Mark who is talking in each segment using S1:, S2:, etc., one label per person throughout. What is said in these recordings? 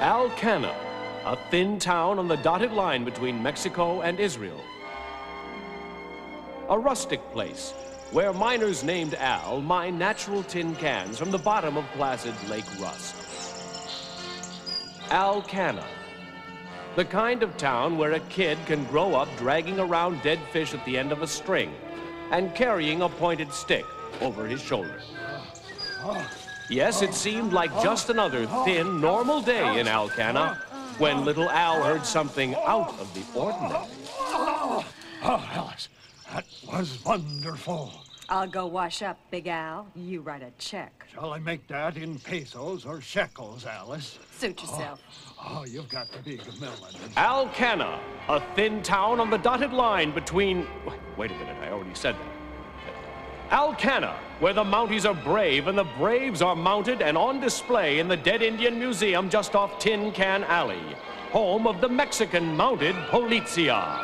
S1: Alcana, a thin town on the dotted line between Mexico and Israel. A rustic place where miners named Al mine natural tin cans from the bottom of placid Lake Rust. Alcana, the kind of town where a kid can grow up dragging around dead fish at the end of a string and carrying a pointed stick over his shoulder. Yes, it seemed like just another thin, normal day in Alcana when little Al heard something out of the ordinary.
S2: Oh, Alice, that was wonderful.
S3: I'll go wash up, Big Al. You write a check.
S2: Shall I make that in pesos or shekels, Alice?
S3: Suit yourself.
S2: Oh, you've got to be Gamillan.
S1: Alcana, a thin town on the dotted line between... Wait a minute, I already said that. Alcana, where the Mounties are brave and the Braves are mounted and on display in the Dead Indian Museum just off Tin Can Alley, home of the Mexican Mounted Policia.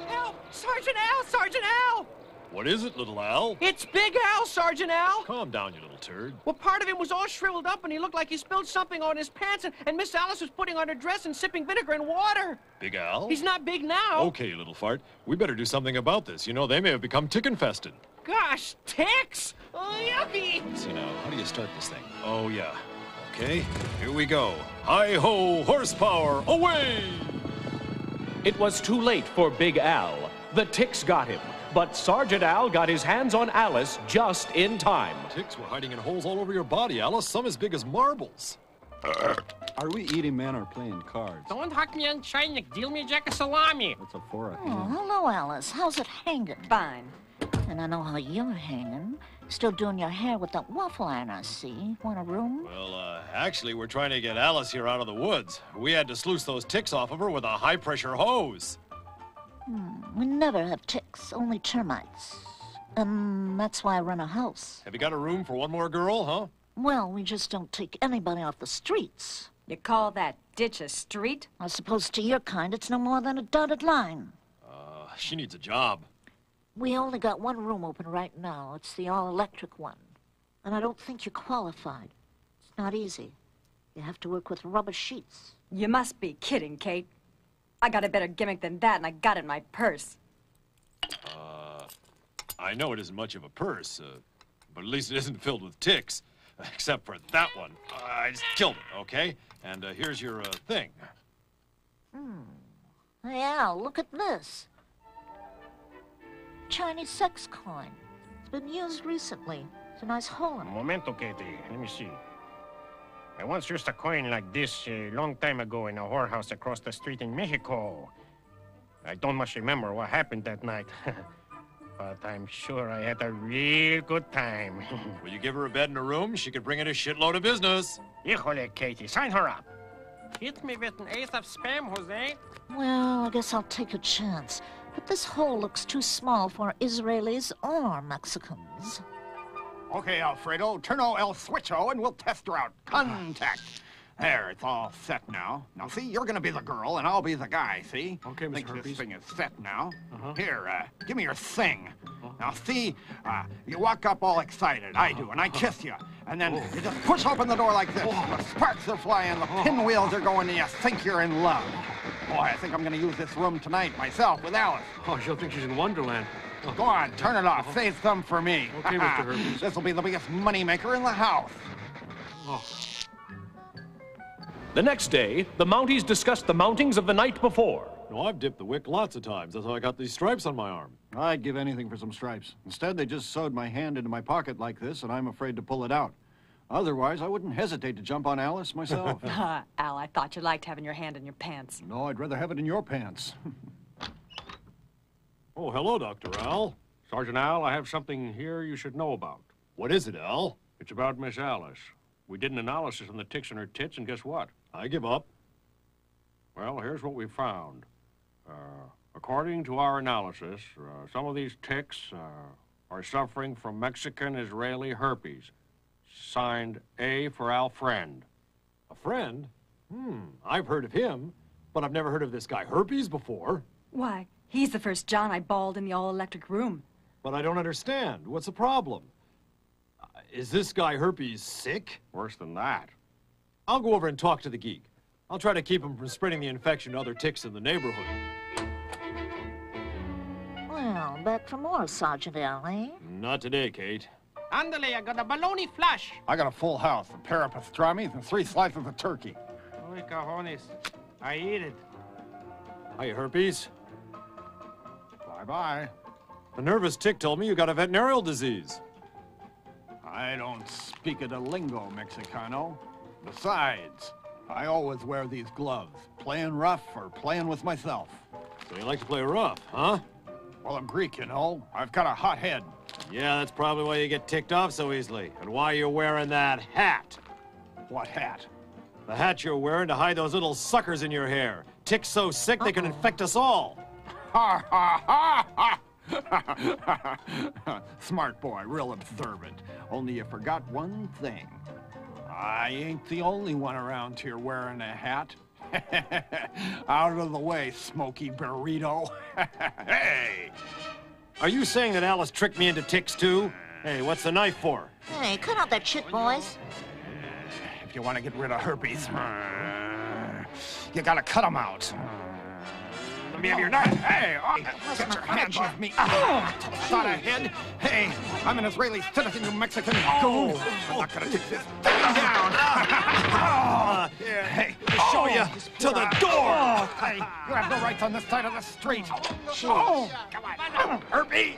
S4: Help! Sergeant Al! Sergeant Al!
S5: What is it, little Al?
S4: It's Big Al, Sergeant Al!
S5: Calm down, you little turd.
S4: Well, part of him was all shriveled up, and he looked like he spilled something on his pants, and Miss Alice was putting on her dress and sipping vinegar and water.
S5: Big Al?
S4: He's not big now.
S5: Okay, you little fart. We better do something about this. You know, they may have become tick-infested.
S4: Gosh, ticks! Oh, yucky!
S5: See now, how do you start this thing? Oh, yeah. Okay, here we go. Hi-ho, horsepower, away!
S1: It was too late for Big Al. The ticks got him. But Sergeant Al got his hands on Alice just in time.
S5: Ticks were hiding in holes all over your body, Alice, some as big as marbles.
S6: Are we eating men or playing cards?
S4: Don't huck me on China. Deal me a jack of salami.
S6: That's a fork.
S7: Oh, hello, Alice. How's it hanging?
S3: Fine.
S7: And I know how you're hanging. Still doing your hair with that waffle iron, I see. Want a room?
S5: Well, actually, we're trying to get Alice here out of the woods. We had to sluice those ticks off of her with a high-pressure hose.
S7: We never have ticks, only termites. That's why I run a house.
S5: Have you got a room for one more girl, huh?
S7: Well, we just don't take anybody off the streets.
S3: You call that ditch a street?
S7: I suppose to your kind, it's no more than a dotted line.
S5: She needs a job.
S7: We only got one room open right now. It's the all-electric one. And I don't think you're qualified. It's not easy. You have to work with rubber sheets.
S3: You must be kidding, Kate. I got a better gimmick than that, and I got it in my purse.
S5: I know it isn't much of a purse, but at least it isn't filled with ticks. Except for that one. I just killed it, okay? And here's your thing.
S7: Hey, Al, look at this. Chinese sex coin. It's been used recently. It's a nice hole in it.
S8: Momento, Katie. Let me see. I once used a coin like this a long time ago in a whorehouse across the street in Mexico. I don't much remember what happened that night. But I'm sure I had a real good time.
S5: Will you give her a bed and a room? She could bring in a shitload of business.
S8: Híjole, Katie, sign her up.
S4: Hit me with an ace of spam, Jose.
S7: Well, I guess I'll take a chance. But this hole looks too small for Israelis or Mexicans.
S9: Okay, Alfredo, turno el switcho and we'll test her out. Contact. There, it's all set now. Now, see, you're gonna be the girl and I'll be the guy, see?
S8: Okay, Mr.
S9: Think
S8: Herpes.
S9: this thing is set now. Here, give me your thing. Now, see, you walk up all excited. I do, and I kiss you. And then you just push open the door like this. The sparks are flying, the pinwheels are going, and you think you're in love. Boy, I think I'm gonna use this room tonight myself with Alice.
S8: Oh, she'll think she's in Wonderland.
S9: Go on, turn it off. Save some for me.
S8: Okay, Mr. Herpes.
S9: This will be the biggest moneymaker in the house.
S1: The next day, the Mounties discussed the mountings of the night before.
S5: No, I've dipped the wick lots of times. That's how I got these stripes on my arm.
S6: I'd give anything for some stripes. Instead, they just sewed my hand into my pocket like this, and I'm afraid to pull it out. Otherwise, I wouldn't hesitate to jump on Alice myself.
S3: Al, I thought you liked having your hand in your pants.
S6: No, I'd rather have it in your pants.
S5: Oh, hello, Dr. Al.
S8: Sergeant Al, I have something here you should know about.
S5: What is it, Al?
S8: It's about Miss Alice. We did an analysis on the ticks in her tits, and guess what?
S5: I give up.
S8: Well, here's what we found. According to our analysis, some of these ticks are suffering from Mexican-Israeli herpes. Signed A for Al Friend.
S5: A friend? I've heard of him, but I've never heard of this guy Herpes before.
S3: Why, he's the first John I balled in the all-electric room.
S5: But I don't understand. What's the problem? Is this guy Herpes sick?
S8: Worse than that.
S5: I'll go over and talk to the geek. I'll try to keep him from spreading the infection to other ticks in the neighborhood.
S7: Well, back for more, Sergeant Alley.
S5: Not today, Kate.
S4: Andale, I got a bologna flash.
S9: I got a full house, a pair of pastrami's, and 3 slices of turkey.
S8: Uy, cajones. I eat it.
S5: Hi, Herpes.
S9: Bye-bye.
S5: A nervous tick told me you got a venereal disease.
S9: I don't speak of the lingo, Mexicano. Besides, I always wear these gloves, playing rough or playing with myself.
S5: So you like to play rough, huh?
S9: Well, I'm Greek, you know. I've got a hot head.
S5: Yeah, that's probably why you get ticked off so easily. And why you're wearing that hat.
S9: What hat?
S5: The hat you're wearing to hide those little suckers in your hair. Ticks so sick they can infect us all.
S9: Ha ha ha ha! Smart boy, real observant. Only you forgot one thing. I ain't the only one around here wearing a hat. Out of the way, smoky burrito. Hey!
S5: Are you saying that Alice tricked me into ticks too? Hey, what's the knife for?
S7: Hey, cut out that shit, boys.
S9: If you want to get rid of herpes, you gotta cut them out. Let me have your knife. Hey, get your hands off me. Shot ahead. Hey, I'm an Israeli citizen, you Mexican goon. I'm not gonna take this down. Hey,
S5: Show you to the door!
S9: Hey, you have no rights on this side of the street. Oh, come on, herpes.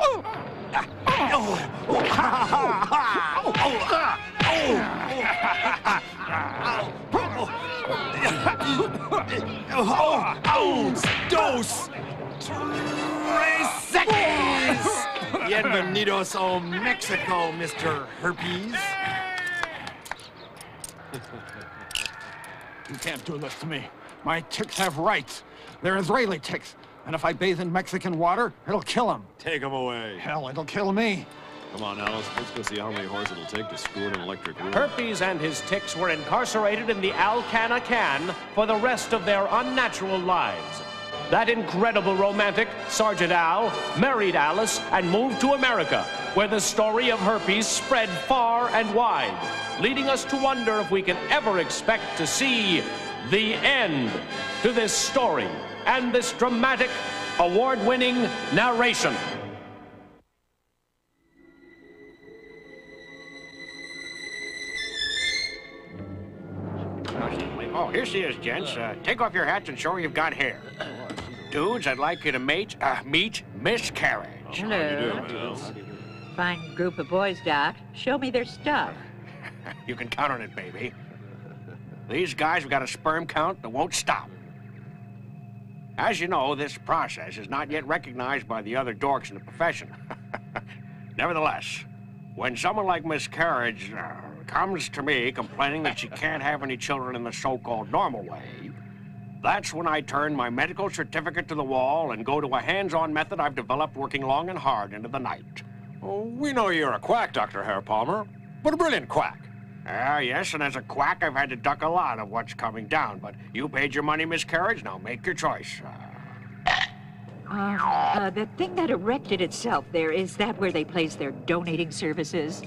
S5: Dos! Tres! Bienvenidos a Mexico, Mr. Herpes.
S9: You can't do this to me. My ticks have rights. They're Israeli ticks. And if I bathe in Mexican water, it'll kill them.
S5: Take them away.
S9: Hell, it'll kill me.
S5: Come on, Alice. Let's go see how many horses it'll take to screw in an electric reel.
S1: Herpes and his ticks were incarcerated in the Alcana can for the rest of their unnatural lives. That incredible romantic, Sergeant Al, married Alice and moved to America, where the story of herpes spread far and wide, leading us to wonder if we can ever expect to see the end to this story and this dramatic, award-winning narration.
S8: Oh, here she is, gents. Take off your hats and show her you've got hair. Dudes, I'd like you to meet Miss Carriage.
S10: Hello. Fine group of boys, Doc. Show me their stuff.
S8: You can count on it, baby. These guys have got a sperm count that won't stop. As you know, this process is not yet recognized by the other dorks in the profession. Nevertheless, when someone like Miss Carriage comes to me complaining that she can't have any children in the so-called normal way, that's when I turn my medical certificate to the wall and go to a hands-on method I've developed working long and hard into the night.
S5: Oh, we know you're a quack, Dr. Hair Palmer, but a brilliant quack.
S8: Yes, and as a quack, I've had to duck a lot of what's coming down, but you paid your money, Miss Carriage, now make your choice.
S10: The thing that erected itself there, is that where they place their donating services?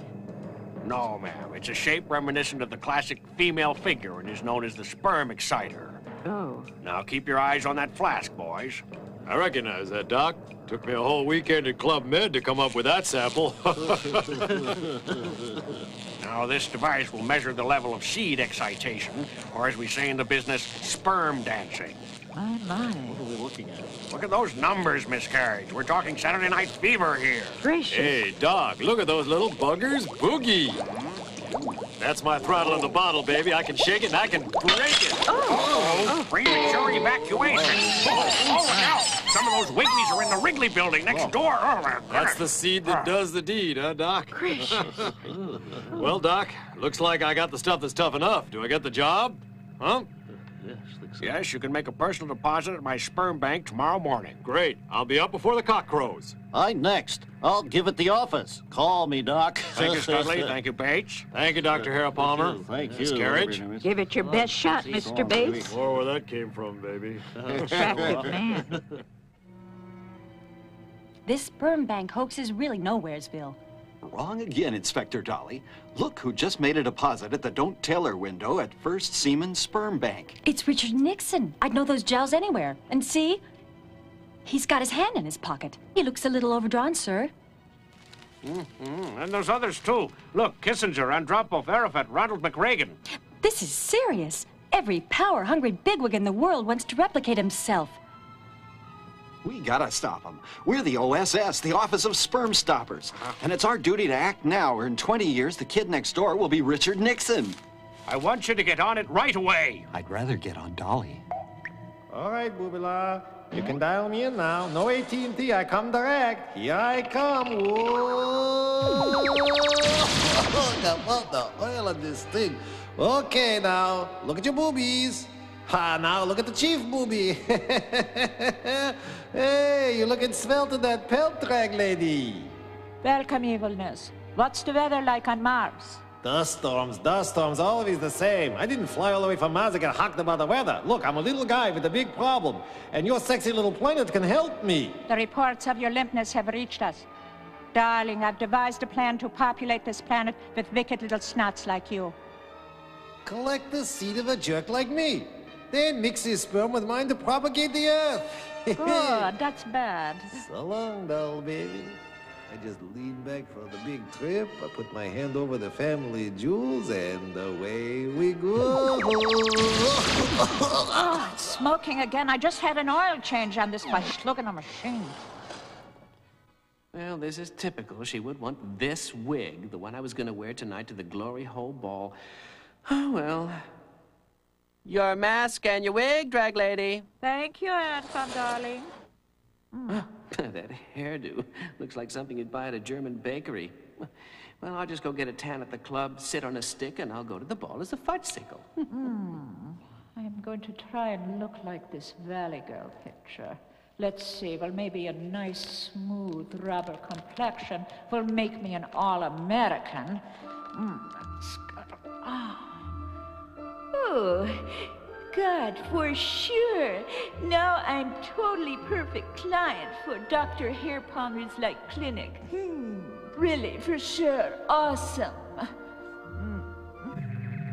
S8: No, ma'am. It's a shape reminiscent of the classic female figure and is known as the sperm exciter.
S10: Oh.
S8: Now keep your eyes on that flask, boys.
S5: I recognize that, Doc. Took me a whole weekend at Club Med to come up with that sample.
S8: Now, this device will measure the level of seed excitation, or as we say in the business, sperm dancing.
S10: My.
S8: Look at those numbers, Miss Carriage. We're talking Saturday Night Fever here.
S10: Gracious.
S5: Hey, Doc, look at those little buggers. Boogie. That's my throttle in the bottle, baby. I can shake it and I can break it.
S8: Premature evacuation. Oh, look out. Some of those Wigglies are in the Wrigley building next door.
S5: That's the seed that does the deed, huh, Doc?
S10: Gracious.
S5: Well, Doc, looks like I got the stuff that's tough enough. Do I get the job? Huh?
S8: Yes, you can make a personal deposit at my sperm bank tomorrow morning.
S5: Great. I'll be up before the cock crows.
S11: I next. I'll give it the office. Call me, Doc.
S8: Thank you, Studley. Thank you, Bates.
S5: Thank you, Dr. Hair Palmer.
S11: Thank you.
S5: Miss Carriage.
S10: Give it your best shot, Mr. Bates.
S5: Or where that came from, baby.
S10: Attractive man.
S12: This sperm bank hoax is really Nowheresville.
S9: Wrong again, Inspector Dolly. Look who just made a deposit at the Don't Tell Her window at First Seaman Sperm Bank.
S3: It's Richard Nixon. I'd know those gels anywhere. And see? He's got his hand in his pocket. He looks a little overdrawn, sir.
S4: And there's others, too. Look, Kissinger, Andropov, Arafat, Ronald McReagan.
S3: This is serious. Every power-hungry bigwig in the world wants to replicate himself.
S9: We gotta stop him. We're the OSS, the Office of Sperm Stoppers. And it's our duty to act now, or in 20 years, the kid next door will be Richard Nixon.
S4: I want you to get on it right away.
S9: I'd rather get on Dolly.
S8: All right, Boobila. You can dial me in now. No AT&T, I come direct. Here I come. Whoa! Got all the oil on this thing. Okay, now, look at your boobies. Ha, now look at the chief boobie. Hey, you're looking svelte in that pelt drag, lady.
S10: Welcome, evilness. What's the weather like on Mars?
S8: Dust storms, always the same. I didn't fly all the way from Mars to get hocked about the weather. Look, I'm a little guy with a big problem, and your sexy little planet can help me.
S10: The reports of your limpness have reached us. Darling, I've devised a plan to populate this planet with wicked little snots like you.
S8: Collect the seed of a jerk like me. Then mix his sperm with mine to propagate the earth.
S10: Oh, that's bad.
S8: So long, doll baby. I just lean back for the big trip. I put my hand over the family jewels, and away we go.
S10: Oh, it's smoking again. I just had an oil change on this by slugging a machine.
S1: Well, this is typical. She would want this wig, the one I was going to wear tonight to the Glory Hole Ball. Oh, well. Your mask and your wig, drag lady.
S10: Thank you, Anton, darling.
S1: That hairdo looks like something you'd buy at a German bakery. Well, I'll just go get a tan at the club, sit on a stick, and I'll go to the ball as a fudgesicle.
S10: I'm going to try and look like this Valley Girl picture. Let's see, well, maybe a nice, smooth rubber complexion will make me an all-American. That's good. Oh, God, for sure. Now I'm totally perfect client for Dr. Hair Palmer's clinic. Really, for sure, awesome.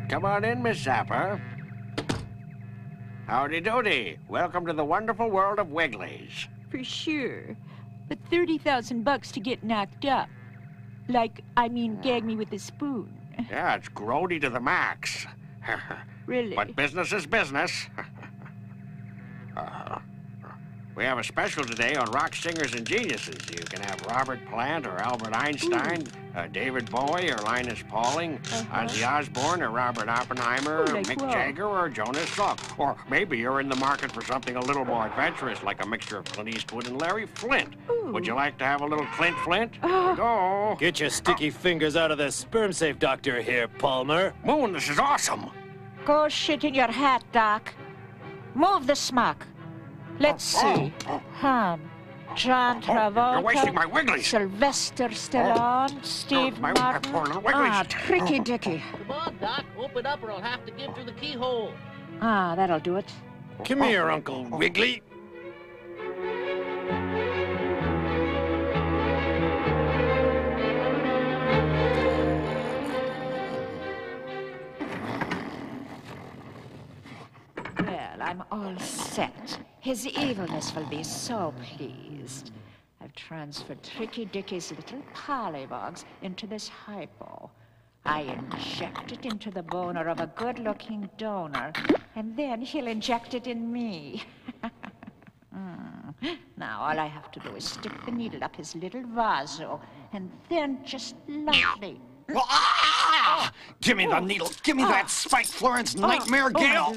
S4: Come on in, Miss Zapper. Howdy doody. Welcome to the wonderful world of Wigglies.
S10: For sure. But $30,000 to get knocked up. Gag me with a spoon.
S4: Yeah, it's grody to the max.
S10: Really?
S4: But business is business. We have a special today on rock singers and geniuses. You can have Robert Plant or Albert Einstein, David Bowie or Linus Pauling, Ozzy Osbourne or Robert Oppenheimer, Mick Jagger or Jonas Salk. Or maybe you're in the market for something a little more adventurous, like a mixture of Clint Eastwood and Larry Flint. Would you like to have a little Clint Flint? Here we go.
S12: Get your sticky fingers out of the sperm safe, Dr. Hair Palmer.
S4: Moon, this is awesome.
S10: Go shit in your hat, Doc. Move the smock. Let's see. John Travolta.
S4: You're wasting my wigglies.
S10: Sylvester Stallone. Steve Martin.
S4: Poor little wigglies.
S10: Tricky Dicky.
S13: Come on, Doc. Open up or I'll have to give through the keyhole.
S10: That'll do it.
S12: Come here, Uncle Wiggly.
S10: Well, I'm all set. His evilness will be so pleased. I've transferred Tricky Dicky's little pollywogs into this hypo. I inject it into the boner of a good-looking donor, and then he'll inject it in me. Now, all I have to do is stick the needle up his little vaso, and then just lightly...
S9: Give me the needle. Give me that Spike Florence nightmare, Gale.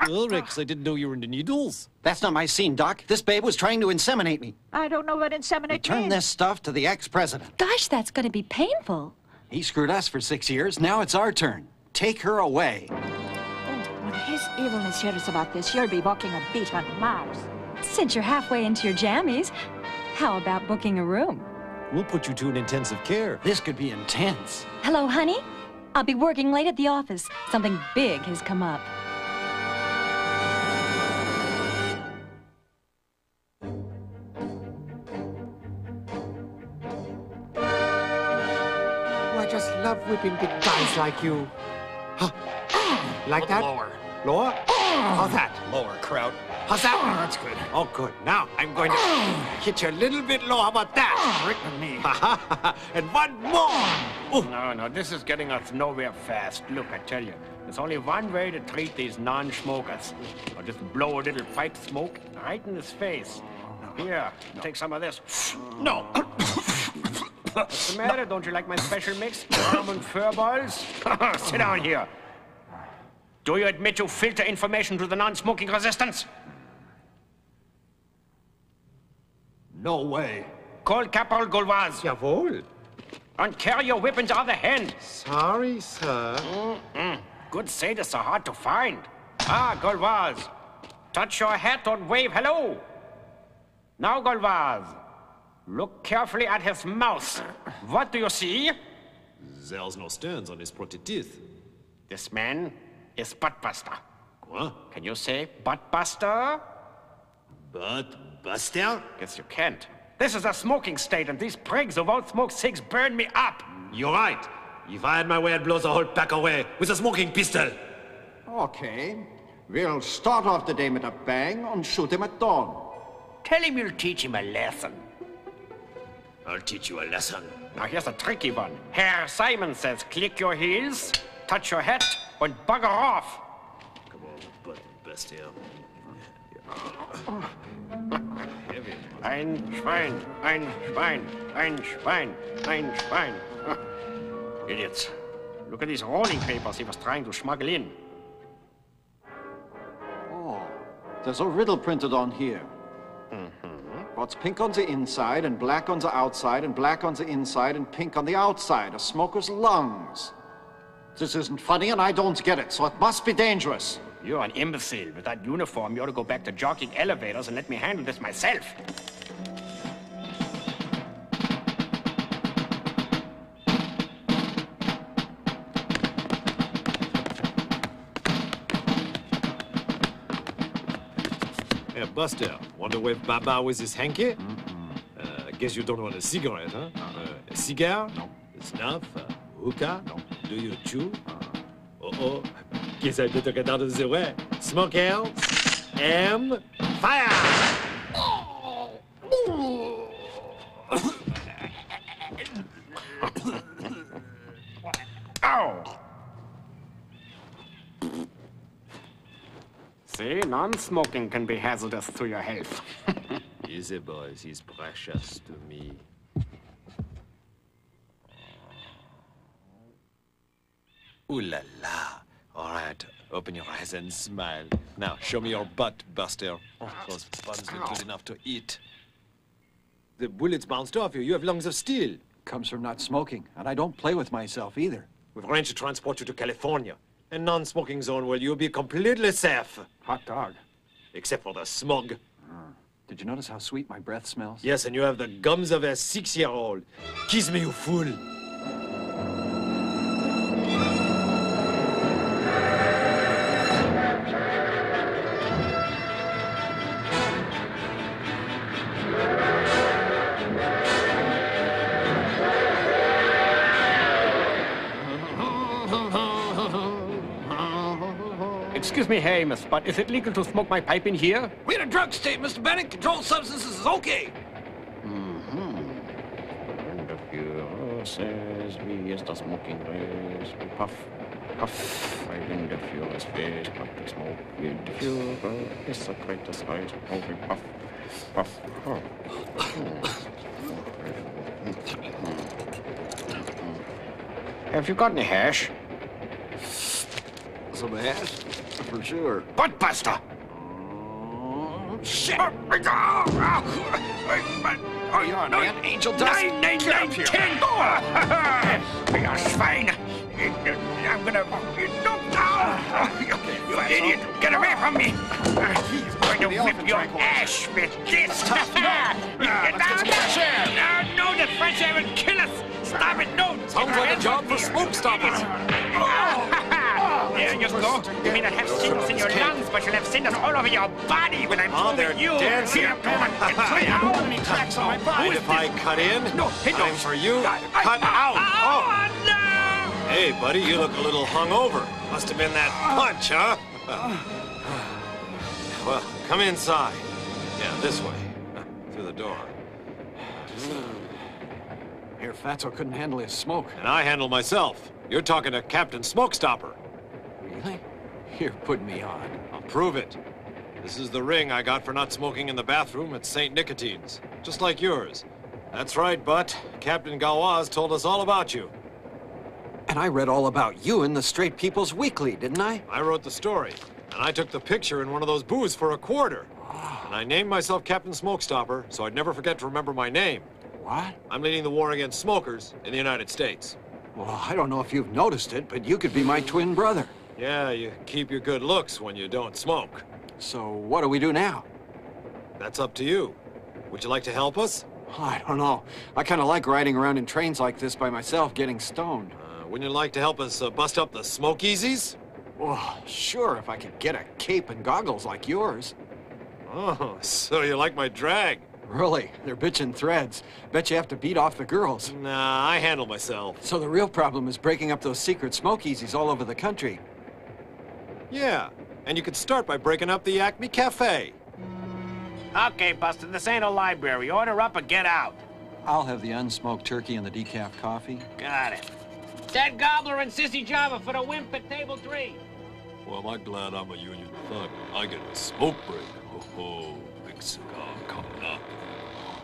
S12: Ulrich, I didn't know you were into needles.
S9: That's not my scene, Doc. This babe was trying to inseminate me.
S10: I don't know what inseminate
S9: Return
S10: means.
S9: this stuff to the ex-president.
S3: Gosh, that's gonna be painful.
S9: He screwed us for 6 years. Now it's our turn. Take her away.
S10: When his evilness hears about this, you'll be walking a beat on Mars.
S3: Since you're halfway into your jammies, how about booking a room?
S12: We'll put you to an intensive care.
S9: This could be intense.
S3: Hello, honey? I'll be working late at the office. Something big has come up.
S14: love whipping big guys like you. Huh. Like that?
S9: Lower.
S14: Lower? How's that?
S9: Lower, Kraut.
S14: How's that?
S9: Oh, that's good.
S14: Oh, good. Now I'm going to hit you a little bit low. How about that?
S9: Right with me.
S14: And one more. Ooh.
S8: No, this is getting us nowhere fast. Look, I tell you, there's only one way to treat these non-smokers. I'll just blow a little pipe smoke right in his face. Here, take some of this.
S9: No.
S8: What's the matter? Don't you like my special mix? Almond fur balls? Sit down here. Do you admit you filter information to the non-smoking resistance?
S9: No way.
S8: Call Caporal Gauloise.
S14: Jawohl.
S8: And carry your weapons out of the hand.
S14: Sorry, sir.
S8: Good sadists are hard to find. Ah, Gauloise. Touch your hat and wave hello. Now, Gauloise. Look carefully at his mouth. What do you see?
S5: There's no stones on his protected teeth.
S8: This man is Buttbuster.
S5: What?
S8: Can you say Buttbuster?
S5: Buttbuster?
S8: Guess you can't. This is a smoking state, and these prigs who won't smoke cigs burn me up.
S12: You're right. If I had my way, I'd blow the whole pack away with a smoking pistol.
S6: Okay. We'll start off the day with a bang and shoot him at dawn.
S8: Tell him you'll teach him a lesson.
S12: I'll teach you a lesson.
S8: Now here's a tricky one. Herr Simon says click your heels, touch your hat, and bugger off.
S12: Come on, Buttbuster.
S8: Ein Schwein, ein Schwein, ein Schwein, ein Schwein. Idiots. Look at these rolling papers he was trying to smuggle in.
S6: Oh, there's a riddle printed on here. What's pink on the inside, and black on the outside, and black on the inside, and pink on the outside? A smoker's lungs. This isn't funny, and I don't get it, so it must be dangerous.
S8: You're an imbecile. With that uniform, you ought to go back to jockeying elevators and let me handle this myself.
S5: Hey, Buster, want to wave Baba with his hanky? Guess you don't want a cigarette, huh? A cigar?
S6: No.
S5: Snuff? Hookah? No. Do you chew? Oh. Guess I better get out of the way. Smoke out. And fire!
S8: Ow! See, non-smoking can be hazardous to your health.
S5: Easy, boys. He's precious to me. Ooh la la. All right, open your eyes and smile. Now, show me your butt, Buster. Those buns look good enough to eat. The bullets bounced off you. You have lungs of steel.
S6: Comes from not smoking, and I don't play with myself either.
S12: We've arranged to transport you to California. A non-smoking zone where you'll be completely safe.
S6: Hot dog.
S12: Except for the smog.
S6: Did you notice how sweet my breath smells?
S12: Yes, and you have the gums of a 6-year-old. Kiss me, you fool.
S8: Excuse me, hey, Miss, but is it legal to smoke my pipe in here?
S9: We in a drug state, Mr. Bennett. Controlled substances is okay.
S8: And the Führer says, wie ist das smoking race? Puff, puff, I in the Führer's face, but the smoke with the Führer is the greatest race. Okay, puff, puff. Have you got any hash?
S6: Some hash? For sure.
S8: Buttbuster! Shit! Oh,
S9: you're on, man. Angel dust.
S8: 9, 9, 9, 10! You swine! I'm gonna... You idiot! Get away from me! He's going to whip your ass with this! No, the fresh air will kill us! Stop it, no!
S5: Sounds like a job for smoke stoppers.
S8: There you go. You may not have sinners in your lungs, but you'll have sinners all over your body when I'm through with you.
S5: Dancing.
S8: Here, come on, get clear out. How many tracks on my body?
S5: Mind if I cut in?
S8: No,
S5: Time for you. Cut out.
S8: Oh, no!
S5: Hey, buddy, you look a little hungover. Must have been that punch, huh? Well, come inside. Yeah, this way. Through the door.
S6: Here, Fatso couldn't handle his smoke.
S5: And I handle myself. You're talking to Captain Smokestopper.
S6: Really? You're putting me on.
S5: I'll prove it. This is the ring I got for not smoking in the bathroom at St. Nicotine's. Just like yours. That's right, Butt. Captain Gawaz told us all about you.
S6: And I read all about you in the Straight People's Weekly, didn't I?
S5: I wrote the story. And I took the picture in one of those booths for $25. And I named myself Captain Smokestopper, so I'd never forget to remember my name.
S6: What?
S5: I'm leading the war against smokers in the United States.
S6: Well, I don't know if you've noticed it, but you could be my twin brother.
S5: Yeah, you keep your good looks when you don't smoke.
S6: So what do we do now?
S5: That's up to you. Would you like to help us?
S6: I don't know. I kind of like riding around in trains like this by myself, getting stoned.
S5: Wouldn't you like to help us bust up the smokeasies?
S6: Well, sure, if I could get a cape and goggles like yours.
S5: Oh, so you like my drag?
S6: Really? They're bitchin' threads. Bet you have to beat off the girls.
S5: Nah, I handle myself.
S6: So the real problem is breaking up those secret smokeasies all over the country.
S5: Yeah, and you could start by breaking up the Acme Cafe.
S4: Okay, Buster, this ain't a library. Order up or get out.
S6: I'll have the unsmoked turkey and the decaf coffee.
S4: Got it.
S13: Dead Gobbler and Sissy Java for the wimp at table 3.
S5: Well, am I glad I'm a union thug. I get a smoke break. Oh, big cigar coming up.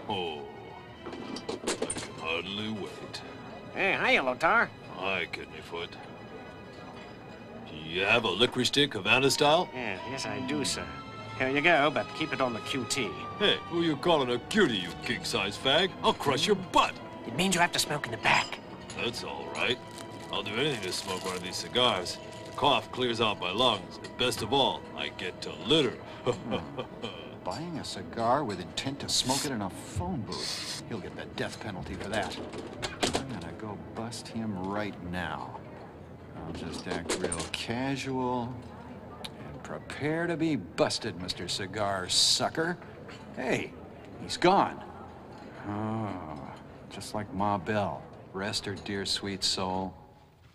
S5: Oh, I can hardly wait.
S4: Hey, hiya, Lothar.
S5: Hi, Kidney Foot. Do you have a licorice stick, Havana style?
S4: Yeah, yes, I do, sir. Here you go, but keep it on the QT.
S5: Hey, who you calling a cutie, you king-size fag? I'll crush your butt.
S4: It means you have to smoke in the back.
S5: That's all right. I'll do anything to smoke one of these cigars. The cough clears out my lungs, and best of all, I get to litter.
S6: Buying a cigar with intent to smoke it in a phone booth. He'll get the death penalty for that. I'm gonna go bust him right now. I'll just act real casual and prepare to be busted, Mr. Cigar Sucker. Hey, he's gone. Oh, just like Ma Bell. Rest her dear sweet soul.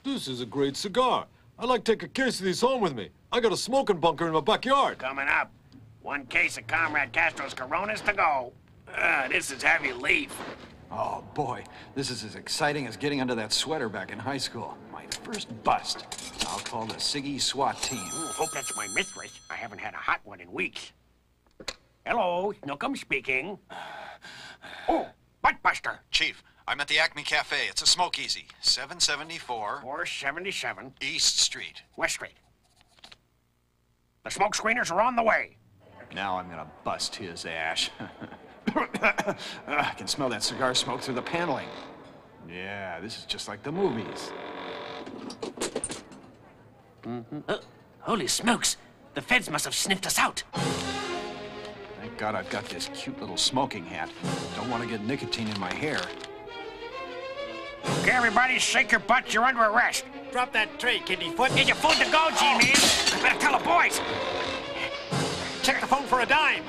S5: This is a great cigar. I'd like to take a case of these home with me. I got a smoking bunker in my backyard.
S4: Coming up. 1 case of Comrade Castro's Coronas to go. This is heavy leaf.
S6: Oh, boy. This is as exciting as getting under that sweater back in high school. My first bust. I'll call the Siggy SWAT team.
S4: Ooh, hope that's my mistress. I haven't had a hot one in weeks. Hello, Snookum speaking. Oh, Buttbuster.
S6: Chief, I'm at the Acme Cafe. It's a smokeasy. 774...
S4: 477...
S6: East Street.
S4: West Street. The smoke screeners are on the way.
S6: Now I'm gonna bust his ash. I can smell that cigar smoke through the paneling. Yeah, this is just like the movies.
S4: Holy smokes! The feds must have sniffed us out.
S6: Thank God I've got this cute little smoking hat. Don't want to get nicotine in my hair.
S4: Okay, everybody, shake your butts. You're under arrest.
S5: Drop that tray, Kidney Foot.
S4: Get your food to go, G-Man. I better tell the boys.
S5: Check the phone for a dime.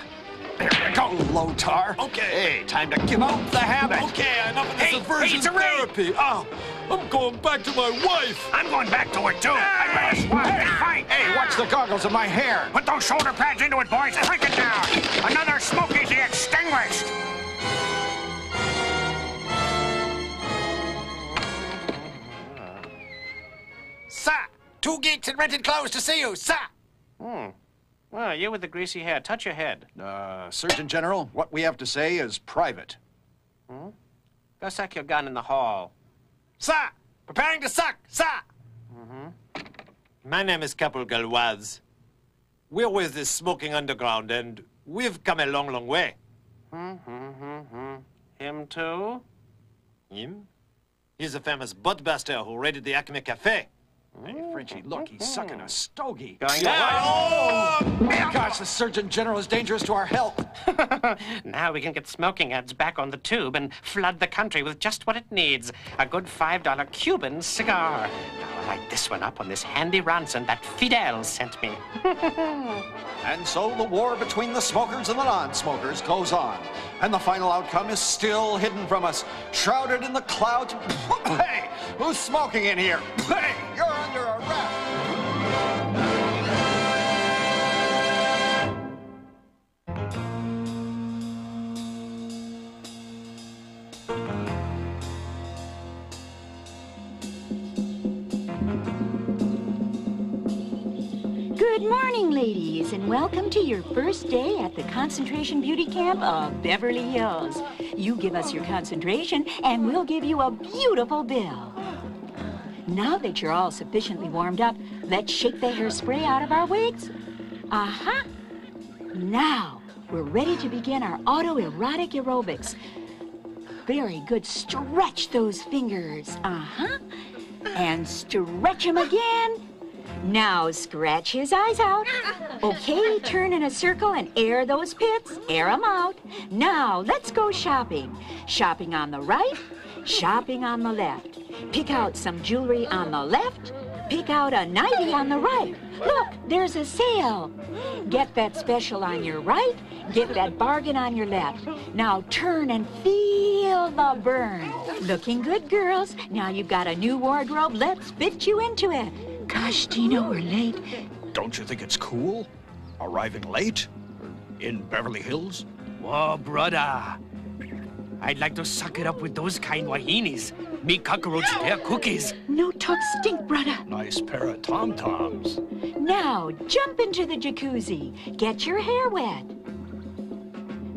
S6: There we go, Lothar.
S5: Okay.
S6: Hey, time to give up the habit.
S5: Okay, enough of this
S4: Hey,
S5: aversion
S4: it's a ring.
S5: therapy. Oh, I'm going back to my wife.
S4: I'm going back to it, too. I'd rather swap than fight.
S6: Hey, watch the goggles of my hair.
S4: Put those shoulder pads into it, boys. Break it down. Another smokeasy extinguished.
S5: Sir, 2 geeks in rented clothes to see you, sir.
S4: Well, you with the greasy hair. Touch your head.
S6: Surgeon General, what we have to say is private.
S4: Go suck your gun in the hall.
S5: Sir, preparing to suck, sir. My name is Capul Galwaz. We're with the smoking underground, and we've come a long, long way.
S4: Him too?
S5: Him? He's a famous buttbuster who raided the Acme Cafe.
S6: Hey, Frenchie, look, he's sucking a stogie.
S4: Going
S6: Oh, my gosh, the Surgeon General is dangerous to our health.
S4: Now we can get smoking ads back on the tube and flood the country with just what it needs. A good $5 Cuban cigar. Now I'll light this one up on this handy Ronson that Fidel sent me.
S6: And so the war between the smokers and the non-smokers goes on. And the final outcome is still hidden from us, shrouded in the clouds. Hey, who's smoking in here? Hey, you're under arrest.
S15: Good morning, ladies, and welcome to your first day at the Concentration Beauty Camp of Beverly Hills. You give us your concentration, and we'll give you a beautiful bill. Now that you're all sufficiently warmed up, let's shake the hairspray out of our wigs. Uh-huh. Now, we're ready to begin our autoerotic aerobics. Very good. Stretch those fingers. Uh-huh. And stretch them again. Now scratch his eyes out. Okay, turn in a circle and air those pits. Air them out. Now let's go shopping. Shopping on the right, shopping on the left. Pick out some jewelry on the left. Pick out a nightie on the right. Look, there's a sale. Get that special on your right. Get that bargain on your left. Now turn and feel the burn. Looking good, girls. Now you've got a new wardrobe. Let's fit you into it. Gosh, Dino, we're late.
S2: Don't you think it's cool? Arriving late? In Beverly Hills?
S13: Whoa, brother. I'd like to suck it up with those kind wahinis. Me cockroach, their cookies.
S15: No talk stink, brother.
S2: Nice pair of tom-toms.
S15: Now, jump into the jacuzzi. Get your hair wet.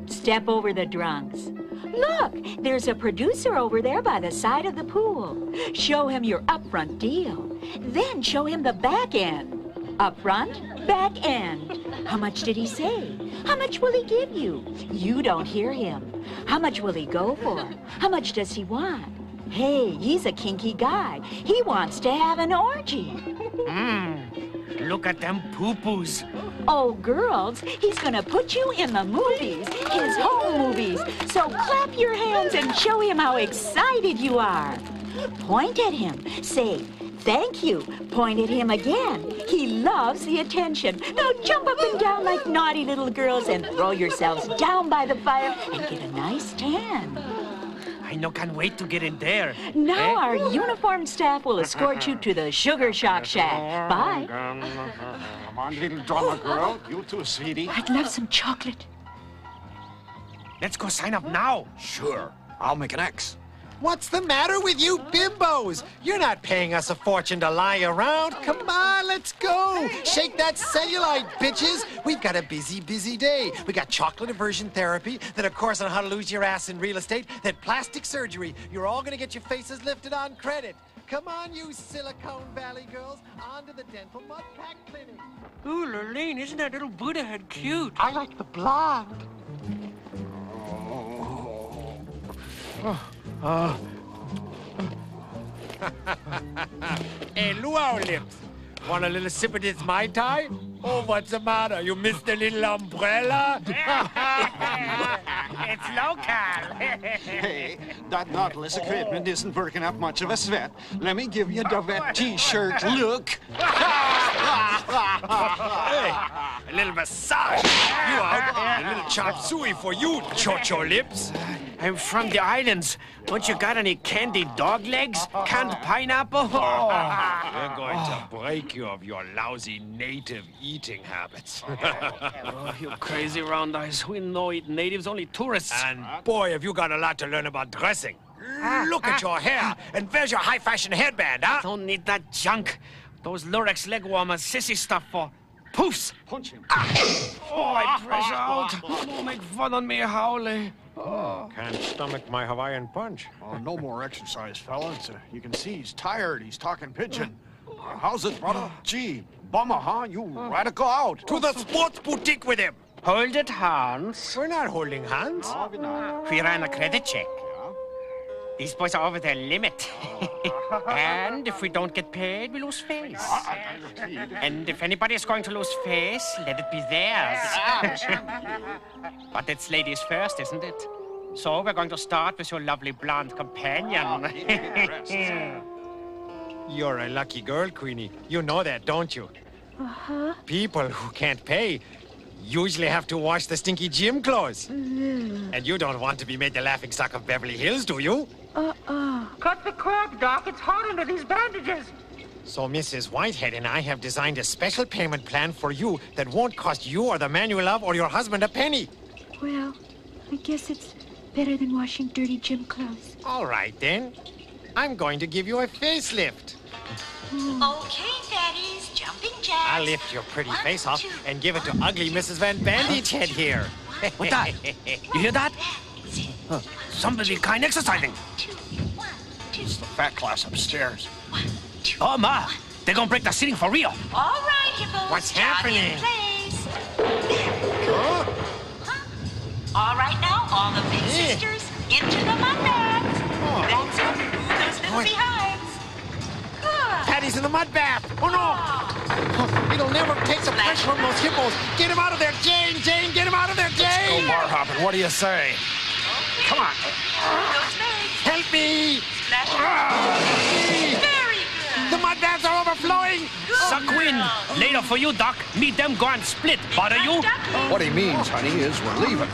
S15: Step over the drunks. Look, there's a producer over there by the side of the pool. Show him your upfront deal. Then show him the back end. Upfront, back end. How much did he say? How much will he give you? You don't hear him. How much will he go for? How much does he want? Hey, he's a kinky guy. He wants to have an orgy.
S13: Look at them poo-poos.
S15: Oh, girls, he's gonna put you in the movies, his home movies. So clap your hands and show him how excited you are. Point at him. Say, thank you. Point at him again. He loves the attention. Now jump up and down like naughty little girls and throw yourselves down by the fire and get a nice tan.
S13: I no can't wait to get in there.
S15: Now our uniformed staff will escort you to the Sugar Shock Shack. Bye.
S6: Come on, little drummer girl. You too, sweetie.
S15: I'd love some chocolate.
S13: Let's go sign up now.
S2: Sure. I'll make an X.
S12: What's the matter with you bimbos? You're not paying us a fortune to lie around. Come on, let's go. Shake that cellulite, bitches. We've got a busy, busy day. We got chocolate aversion therapy, then a course on how to lose your ass in real estate, then plastic surgery. You're all gonna get your faces lifted on credit. Come on, you Silicon Valley girls, on to the dental mud pack clinic.
S13: Ooh, Lurleen, isn't that little Buddha head cute?
S11: I like the blonde.
S12: Hey, luau lips. Want a little sip of this Mai Tai? Oh, what's the matter? You missed the little umbrella?
S13: It's local.
S6: Hey, that Nautilus equipment isn't working up much of a sweat. Let me give you the wet t-shirt look.
S12: Hey, a little massage. You out? A little chop suey for you, Chocho lips.
S13: I'm from the islands. Don't you got any candied dog legs? Canned pineapple?
S12: We're going to break you of your lousy native eating habits.
S13: Oh, you crazy round eyes. We no eat natives, only tourists.
S12: And boy, have you got a lot to learn about dressing. Look at your hair. And where's your high-fashion headband, huh?
S13: Don't need that junk. Those Lurex leg warmers, sissy stuff for poofs.
S6: Punch him.
S13: Oh, I pressure out. Don't make fun on me, Howley.
S8: Can't stomach my Hawaiian punch.
S2: Oh, no more exercise, fellas. You can see he's tired. He's talking pigeon. How's it, brother? Gee, bummer, huh? You radical out.
S12: To the sports boutique with him.
S13: Hold it, Hans.
S12: We're not holding hands.
S6: No, we're not.
S13: We ran a credit check. These boys are over their limit. And if we don't get paid, we lose face. And if anybody is going to lose face, let it be theirs. But it's ladies first, isn't it? So we're going to start with your lovely blonde companion.
S12: You're a lucky girl, Queenie. You know that, don't you?
S15: Uh-huh.
S12: People who can't pay usually have to wash the stinky gym clothes. And you don't want to be made the laughingstock of Beverly Hills, do you?
S16: Cut the crap, Doc. It's hot under these bandages.
S12: So Mrs. Whitehead and I have designed a special payment plan for you that won't cost you or the man you love or your husband a penny.
S15: Well, I guess it's better than washing dirty gym clothes.
S12: All right, then. I'm going to give you a facelift.
S15: Okay, fatties, jumping jacks.
S12: I'll lift your pretty face off and give it to ugly Mrs. Van Bandage Head here.
S13: What's that? You hear that? Somebody kind exercising.
S2: It's the fat class upstairs.
S13: Oh, Ma. They're gonna break the ceiling for real.
S15: All right, hippos.
S12: What's
S15: jog
S12: happening?
S15: in place. All right, now, all the big sisters into the mud baths. That's it. Move those little behinds. Good.
S12: Patty's in the mud bath. Oh, no. It'll never take the pressure from those hippos. Get him out of there, Jane. Jane, get him out of there, Jane.
S2: Go bar hopping. What do you say? Come on.
S12: Help me.
S15: Very good.
S12: The mud baths are overflowing.
S13: Suck wind. Later for you, Doc. Meet them go and split. Bother you?
S2: What he means, honey, is we're leaving.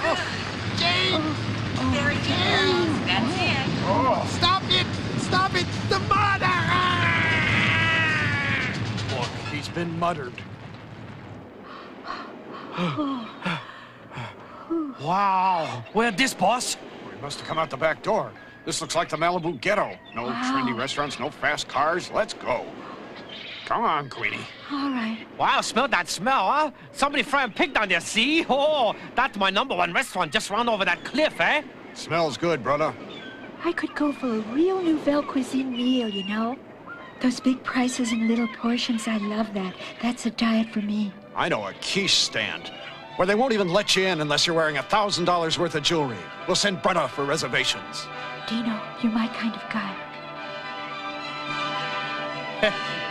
S12: Jane.
S15: Very good. That's it.
S12: Stop it. Stop it. The mud.
S2: Look, he's been muttered. Wow.
S13: Where this, boss?
S2: We must have come out the back door. This looks like the Malibu ghetto. No trendy restaurants, no fast cars. Let's go. Come on, Queenie.
S15: All right.
S13: Wow, smell that smell, huh? Somebody frying pig down there, see? Oh, that's my #1 restaurant just round over that cliff, eh?
S2: Smells good, brother.
S15: I could go for a real Nouvelle cuisine meal, you know? Those big prices and little portions, I love that. That's a diet for me.
S2: I know a quiche stand where they won't even let you in unless you're wearing $1,000 worth of jewelry. We'll send Bretta for reservations.
S15: Dino, you're my kind of guy.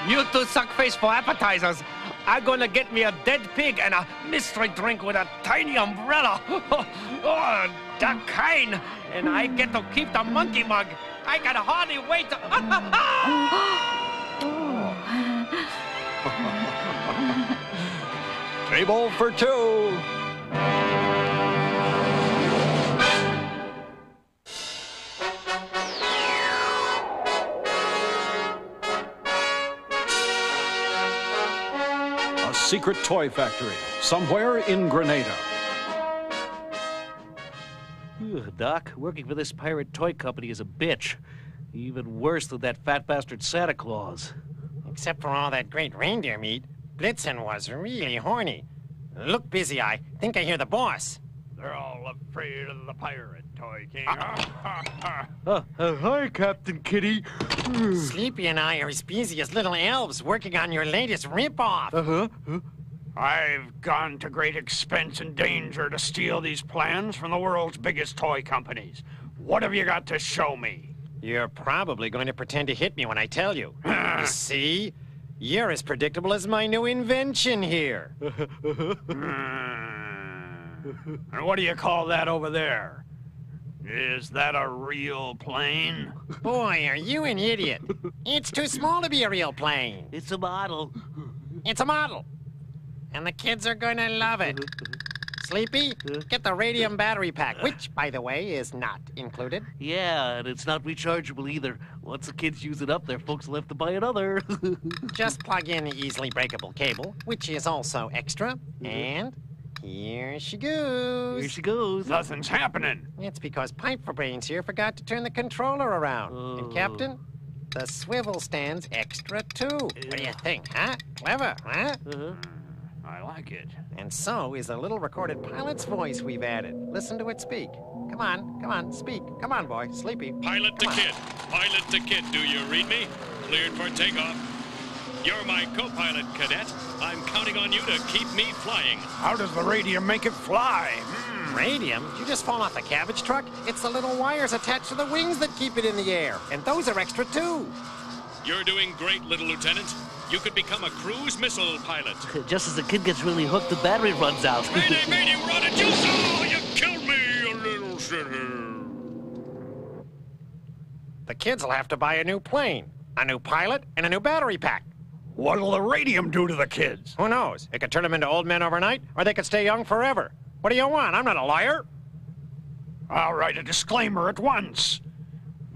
S13: You two suck face for appetizers. I'm gonna get me a dead pig and a mystery drink with a tiny umbrella. Oh, that kind. And I get to keep the monkey mug. I can hardly wait to...
S2: Table for two. A secret toy factory somewhere in Grenada.
S1: Doc, working for this pirate toy company is a bitch. Even worse than that fat bastard Santa Claus.
S12: Except for all that great reindeer meat, Blitzen was really horny. Look, Busy Eye. Think I hear the boss.
S9: They're all afraid of the pirate toy king.
S1: Hi, Captain Kitty.
S12: Sleepy and I are as busy as little elves working on your latest ripoff.
S9: I've gone to great expense and danger to steal these plans from the world's biggest toy companies. What have you got to show me?
S12: You're probably going to pretend to hit me when I tell you. You see? You're as predictable as my new invention here.
S9: And what do you call that over there? Is that a real plane?
S12: Boy, are you an idiot. It's too small to be a real plane.
S1: It's a model.
S12: It's a model. And the kids are going to love it. Sleepy, get the radium battery pack, which, by the way, is not included.
S1: Yeah, and it's not rechargeable either. Once the kids use it up, their folks will have to buy another.
S12: Just plug in the easily breakable cable, which is also extra, and here she goes.
S1: Here she goes.
S9: Nothing's happening.
S12: It's because Pipe for Brains here forgot to turn the controller around. And Captain, the swivel stand's extra too. What do you think, huh? Clever, huh?
S9: I like it.
S12: And so is a little recorded pilot's voice we've added. Listen to it speak. Come on, speak. Come on, boy, Sleepy.
S17: Pilot to Kid. Pilot to Kid, do you read me? Cleared for takeoff. You're my co-pilot, cadet. I'm counting on you to keep me flying.
S9: How does the radium make it fly?
S12: Radium? Did you just fall off a cabbage truck? It's the little wires attached to the wings that keep it in the air. And those are extra too.
S17: You're doing great, little lieutenant. You could become a cruise missile pilot.
S1: Just as the kid gets really hooked, the battery runs out.
S17: Mayday, mayday, run it, you saw! You killed me, you little shitter.
S12: The kids will have to buy a new plane, a new pilot, and a new battery pack.
S2: What'll the radium do to the kids?
S8: Who knows? It could turn them into old men overnight, or they could stay young forever. What do you want? I'm not a liar.
S2: I'll write a disclaimer at once.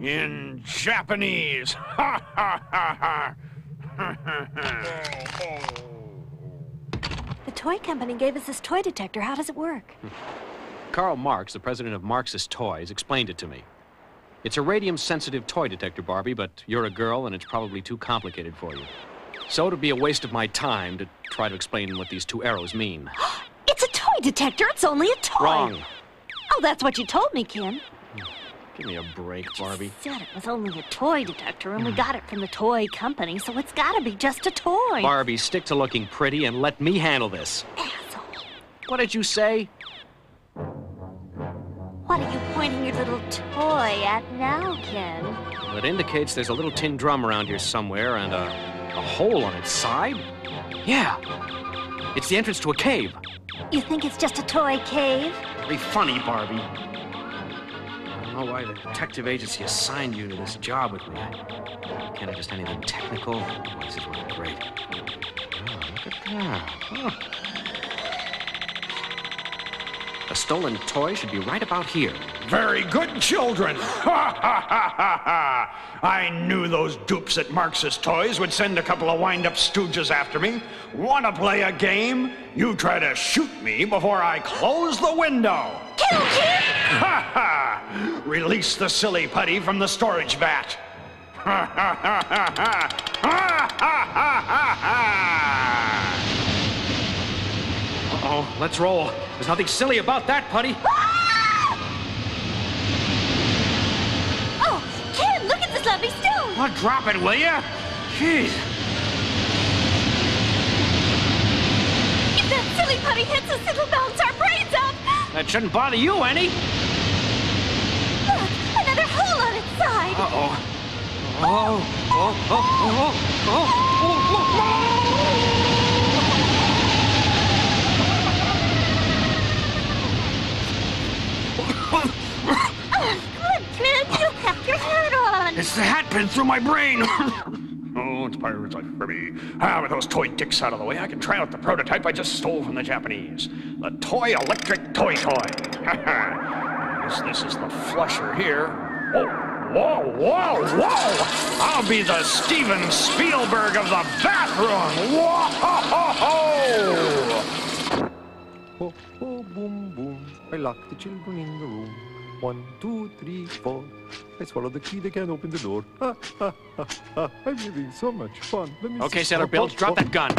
S2: In Japanese. Ha ha ha ha.
S18: The toy company gave us this toy detector. How does it work?
S19: Karl Marx, the president of Marxist Toys, explained it to me. It's a radium-sensitive toy detector, Barbie, but you're a girl and it's probably too complicated for you. So it'd be a waste of my time to try to explain what these two arrows mean.
S18: It's a toy detector. It's only a toy.
S19: Wrong.
S18: Oh, that's what you told me, Ken.
S19: Give me a break, Barbie.
S18: Said it was only a toy detector, and we got it from the toy company, so it's gotta be just a toy.
S19: Barbie, stick to looking pretty and let me handle this.
S18: Asshole.
S19: What did you say?
S18: What are you pointing your little toy at now, Ken?
S19: Well, it indicates there's a little tin drum around here somewhere and a hole on its side. Yeah. It's the entrance to a cave.
S18: You think it's just a toy cave?
S19: Very funny, Barbie. I don't know why the detective agency assigned you to this job with me. Can't have just anything technical. Boy, this is really great. Oh, look at that. Oh. A stolen toy should be right about here.
S2: Very good, children. Ha ha ha ha ha! I knew those dupes at Marxist Toys would send a couple of wind-up stooges after me. Want to play a game? You try to shoot me before I close the window.
S18: Kill him!
S2: Ha ha! Release the silly putty from the storage vat. Ha ha ha ha ha! Ha ha ha ha ha!
S19: Uh-oh, let's roll. There's nothing silly about that, Putty.
S18: Oh, Ken, look at this lovely stone.
S19: Well, drop it, will ya? Jeez.
S18: If that silly putty hits us, it'll bounce our brains up.
S19: That shouldn't bother you any.
S18: Look, another hole on its side.
S19: Uh-oh. Oh.
S18: Good, Ken, you kept your hat on.
S2: It's the hat pin through my brain. Oh, it's pirates like Fibby. With those toy dicks out of the way, I can try out the prototype I just stole from the Japanese. The toy electric toy. This is the flusher here. Oh, whoa! I'll be the Steven Spielberg of the bathroom. Whoa!
S12: Oh, oh, boom, boom. I lock the children in the room. 1, 2, 3, 4. I swallow the key, they can't open the door. I'm having so much fun.
S19: Okay, Sailor Bilge, drop that gun.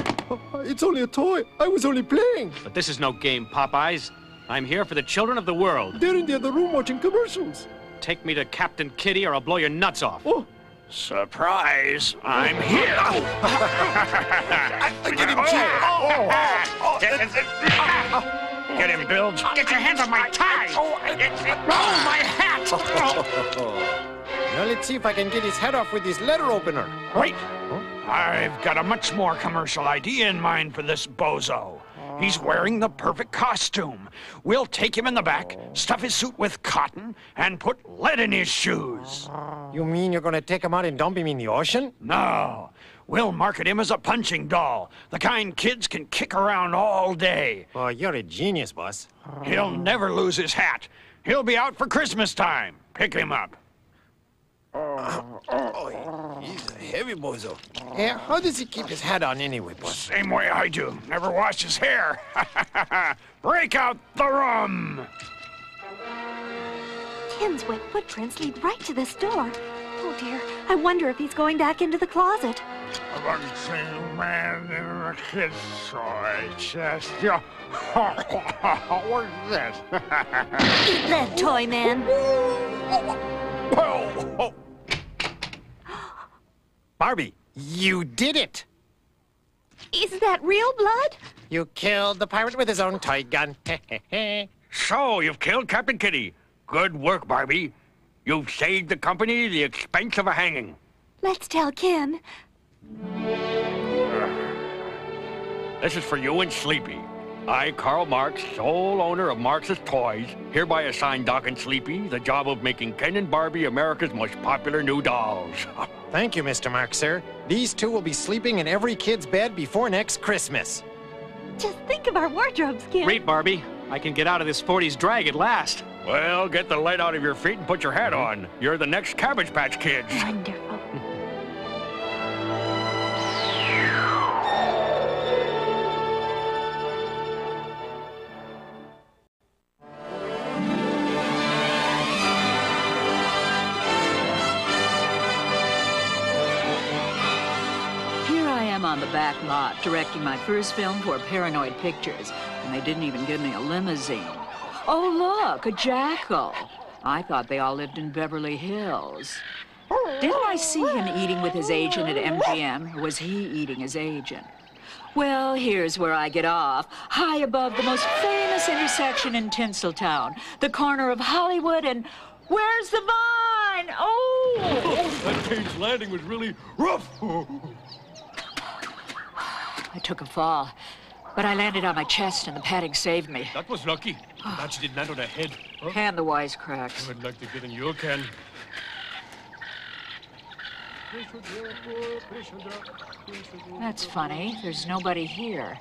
S12: It's only a toy. I was only playing.
S19: But this is no game, Popeyes. I'm here for the children of the world.
S12: They're in the other room watching commercials.
S19: Take me to Captain Kitty or I'll blow your nuts off.
S12: Oh.
S2: Surprise! I'm here!
S12: I get him,
S2: Get him, Bilge.
S13: Get your hands on my tie!
S2: My hat!
S8: Now let's see if I can get his head off with this letter opener.
S2: Wait! I've got a much more commercial idea in mind for this bozo. He's wearing the perfect costume. We'll take him in the back, stuff his suit with cotton, and put lead in his shoes.
S8: You mean you're gonna take him out and dump him in the ocean?
S2: No. We'll market him as a punching doll, the kind kids can kick around all day.
S8: Oh, you're a genius, boss.
S2: He'll never lose his hat. He'll be out for Christmas time. Pick him up.
S12: He's a heavy bozo.
S8: Yeah, how does he keep his hat on anyway, boss?
S2: Same way I do. Never wash his hair. Break out the rum.
S18: Ken's wet footprints lead right to this door. Oh, dear. I wonder if he's going back into the closet.
S2: A bunching man in a kid's toy chest. What's this?
S18: Eat that, toy man.
S2: Oh.
S8: Barbie, you did it!
S18: Is that real blood?
S8: You killed the pirate with his own toy gun.
S2: So, you've killed Captain Kitty. Good work, Barbie. You've saved the company the expense of a hanging.
S18: Let's tell Ken.
S2: This is for you and Sleepy. I, Karl Marx, sole owner of Marxist Toys, hereby assign Doc and Sleepy the job of making Ken and Barbie America's most popular new dolls.
S8: Thank you, Mr. Marx, sir.
S12: These two will be sleeping in every kid's bed before next Christmas.
S18: Just think of our wardrobes, Kim.
S19: Great, Barbie. I can get out of this 40s drag at last.
S2: Well, get the light out of your feet and put your hat on. You're the next Cabbage Patch Kids.
S18: Wonderful.
S20: On the back lot, directing my first film for Paranoid Pictures, and they didn't even give me a limousine. Oh, look, a jackal. I thought they all lived in Beverly Hills. Didn't I see him eating with his agent at MGM, or was he eating his agent? Well, here's where I get off, high above the most famous intersection in Tinseltown, the corner of Hollywood and... Where's the vine? Oh!
S17: That Kate's landing was really rough.
S20: I took a fall, but I landed on my chest and the padding saved me.
S17: That was lucky. That you didn't land on the head. Huh?
S20: And the wisecracks.
S17: I'd like to get in your can.
S20: That's funny. There's nobody here.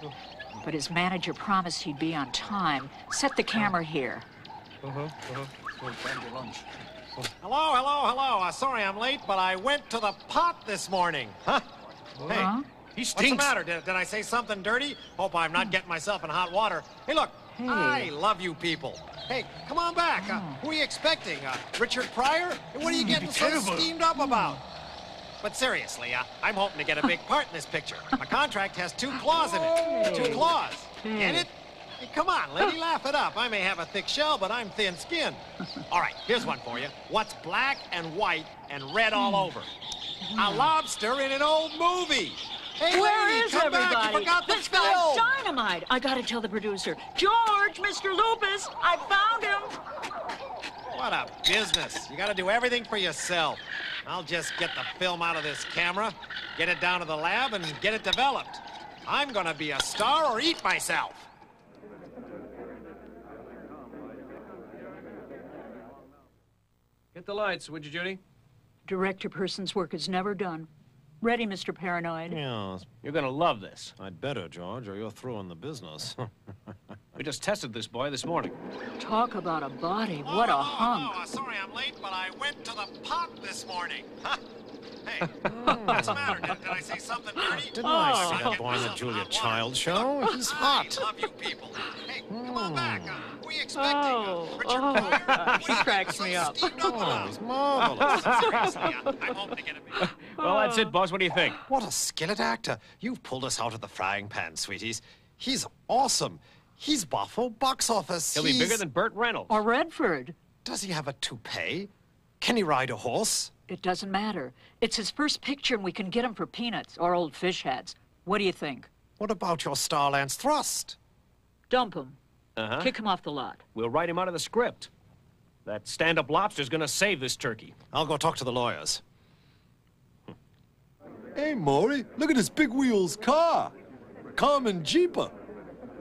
S20: But his manager promised he'd be on time. Set the camera here.
S12: Hello, hello. Sorry I'm late, but I went to the pot this morning. Huh? Hey.
S17: He
S12: What's the
S17: stinks.
S12: matter? Did I say something dirty? Hope I'm not getting myself in hot water. Hey, look, I love you people. Hey, come on back. Who are you expecting? Richard Pryor? Hey, what are you getting so steamed up about? But seriously, I'm hoping to get a big part in this picture. My contract has 2 claws in it. 2 claws. Get it? Hey, come on, lady, laugh it up. I may have a thick shell, but I'm thin-skinned. All right, here's one for you. What's black and white and red all over? A lobster in an old movie. Hey,
S20: Where
S12: lady,
S20: is
S12: come
S20: everybody?
S12: back. You forgot the
S20: This
S12: film.
S20: guy's dynamite. I gotta tell the producer. George, Mr. Lupus, I found him.
S12: What a business. You gotta do everything for yourself. I'll just get the film out of this camera, get it down to the lab, and get it developed. I'm gonna be a star or eat myself.
S19: Get the lights, would you, Judy?
S20: Director person's work is never done. Ready, Mr. Paranoid.
S1: Yes. You're gonna love this.
S5: I'd better, George, or you're through in the business.
S19: We just tested this boy this morning.
S20: Talk about a body. What a hunk.
S12: Oh, sorry I'm late, but I went to the pot this morning. Huh? Hey, what's the matter? Did I say something dirty?
S5: Didn't I see that boy on the Julia Child show? He's hot.
S12: I love you people. Hey, come on back. Who are you expecting? Richard Pryor?
S20: He cracks me up.
S5: Oh, he's marvelous.
S12: Seriously, I'm hoping to get a big...
S1: Well, that's it, boss. What do you think?
S6: What a skillet actor. You've pulled us out of the frying pan, sweeties. He's awesome. He's Buffalo box office.
S1: He'll be bigger than Burt Reynolds.
S20: Or Redford.
S6: Does he have a toupee? Can he ride a horse?
S20: It doesn't matter. It's his first picture and we can get him for peanuts or old fish heads. What do you think?
S6: What about your Starlance thrust?
S20: Dump him.
S1: Uh-huh.
S20: Kick him off the lot.
S1: We'll write him out of the script. That stand-up lobster's gonna save this turkey.
S6: I'll go talk to the lawyers.
S21: Hey, Maury, look at this big wheels car. Carmen Jeeper.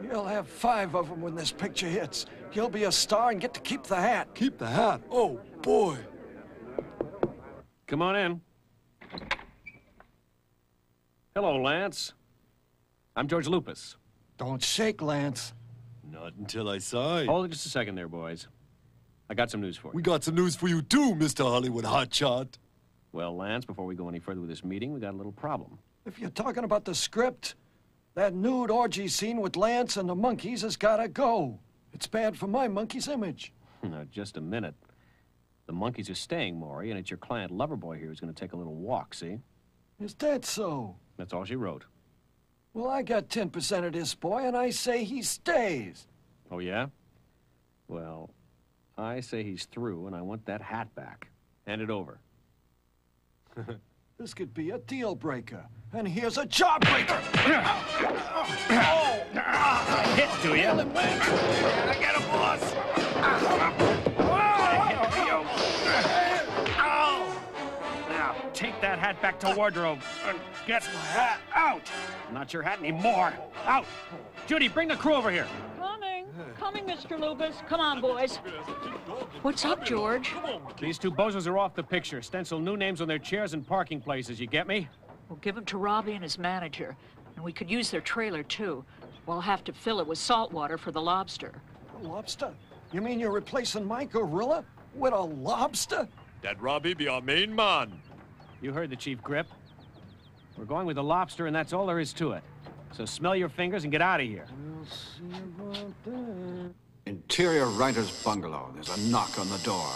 S22: He'll have 5 of them when this picture hits. He'll be a star and get to keep the hat.
S21: Keep the hat? Oh, boy.
S1: Come on in. Hello, Lance. I'm George Lupus.
S22: Don't shake, Lance.
S21: Not until I sign.
S1: Hold it just a second there, boys. I got some news for you.
S21: We got some news for you too, Mr. Hollywood Hotshot.
S1: Well, Lance, before we go any further with this meeting, we got a little problem.
S22: If you're talking about the script, that nude orgy scene with Lance and the monkeys has gotta go. It's bad for my monkey's image.
S1: Now, just a minute. The monkeys are staying, Maury, and it's your client Loverboy here who's going to take a little walk, see?
S22: Is that so?
S1: That's all she wrote.
S22: Well, I got 10% of this boy, and I say he stays.
S1: Oh, yeah? Well, I say he's through, and I want that hat back. Hand it over.
S22: This could be a deal breaker. And here's a job breaker.
S2: Hit, do you?
S12: I get a boss.
S2: Now, take that hat back to wardrobe and get my hat out. Not your hat anymore. Out.
S1: Judy, bring the crew over here.
S20: Coming, Mr. Lupus. Come on, boys. What's up, George?
S1: These two bozos are off the picture. Stencil new names on their chairs and parking places. You get me?
S20: We'll give them to Robbie and his manager. And we could use their trailer, too. We'll have to fill it with salt water for the lobster.
S22: A lobster? You mean you're replacing my gorilla with a lobster?
S17: That Robbie be our main man.
S1: You heard the chief, Grip. We're going with the lobster, and that's all there is to it. So smell your fingers and get out of here.
S22: We'll see about that.
S6: Interior writer's bungalow. There's a knock on the door.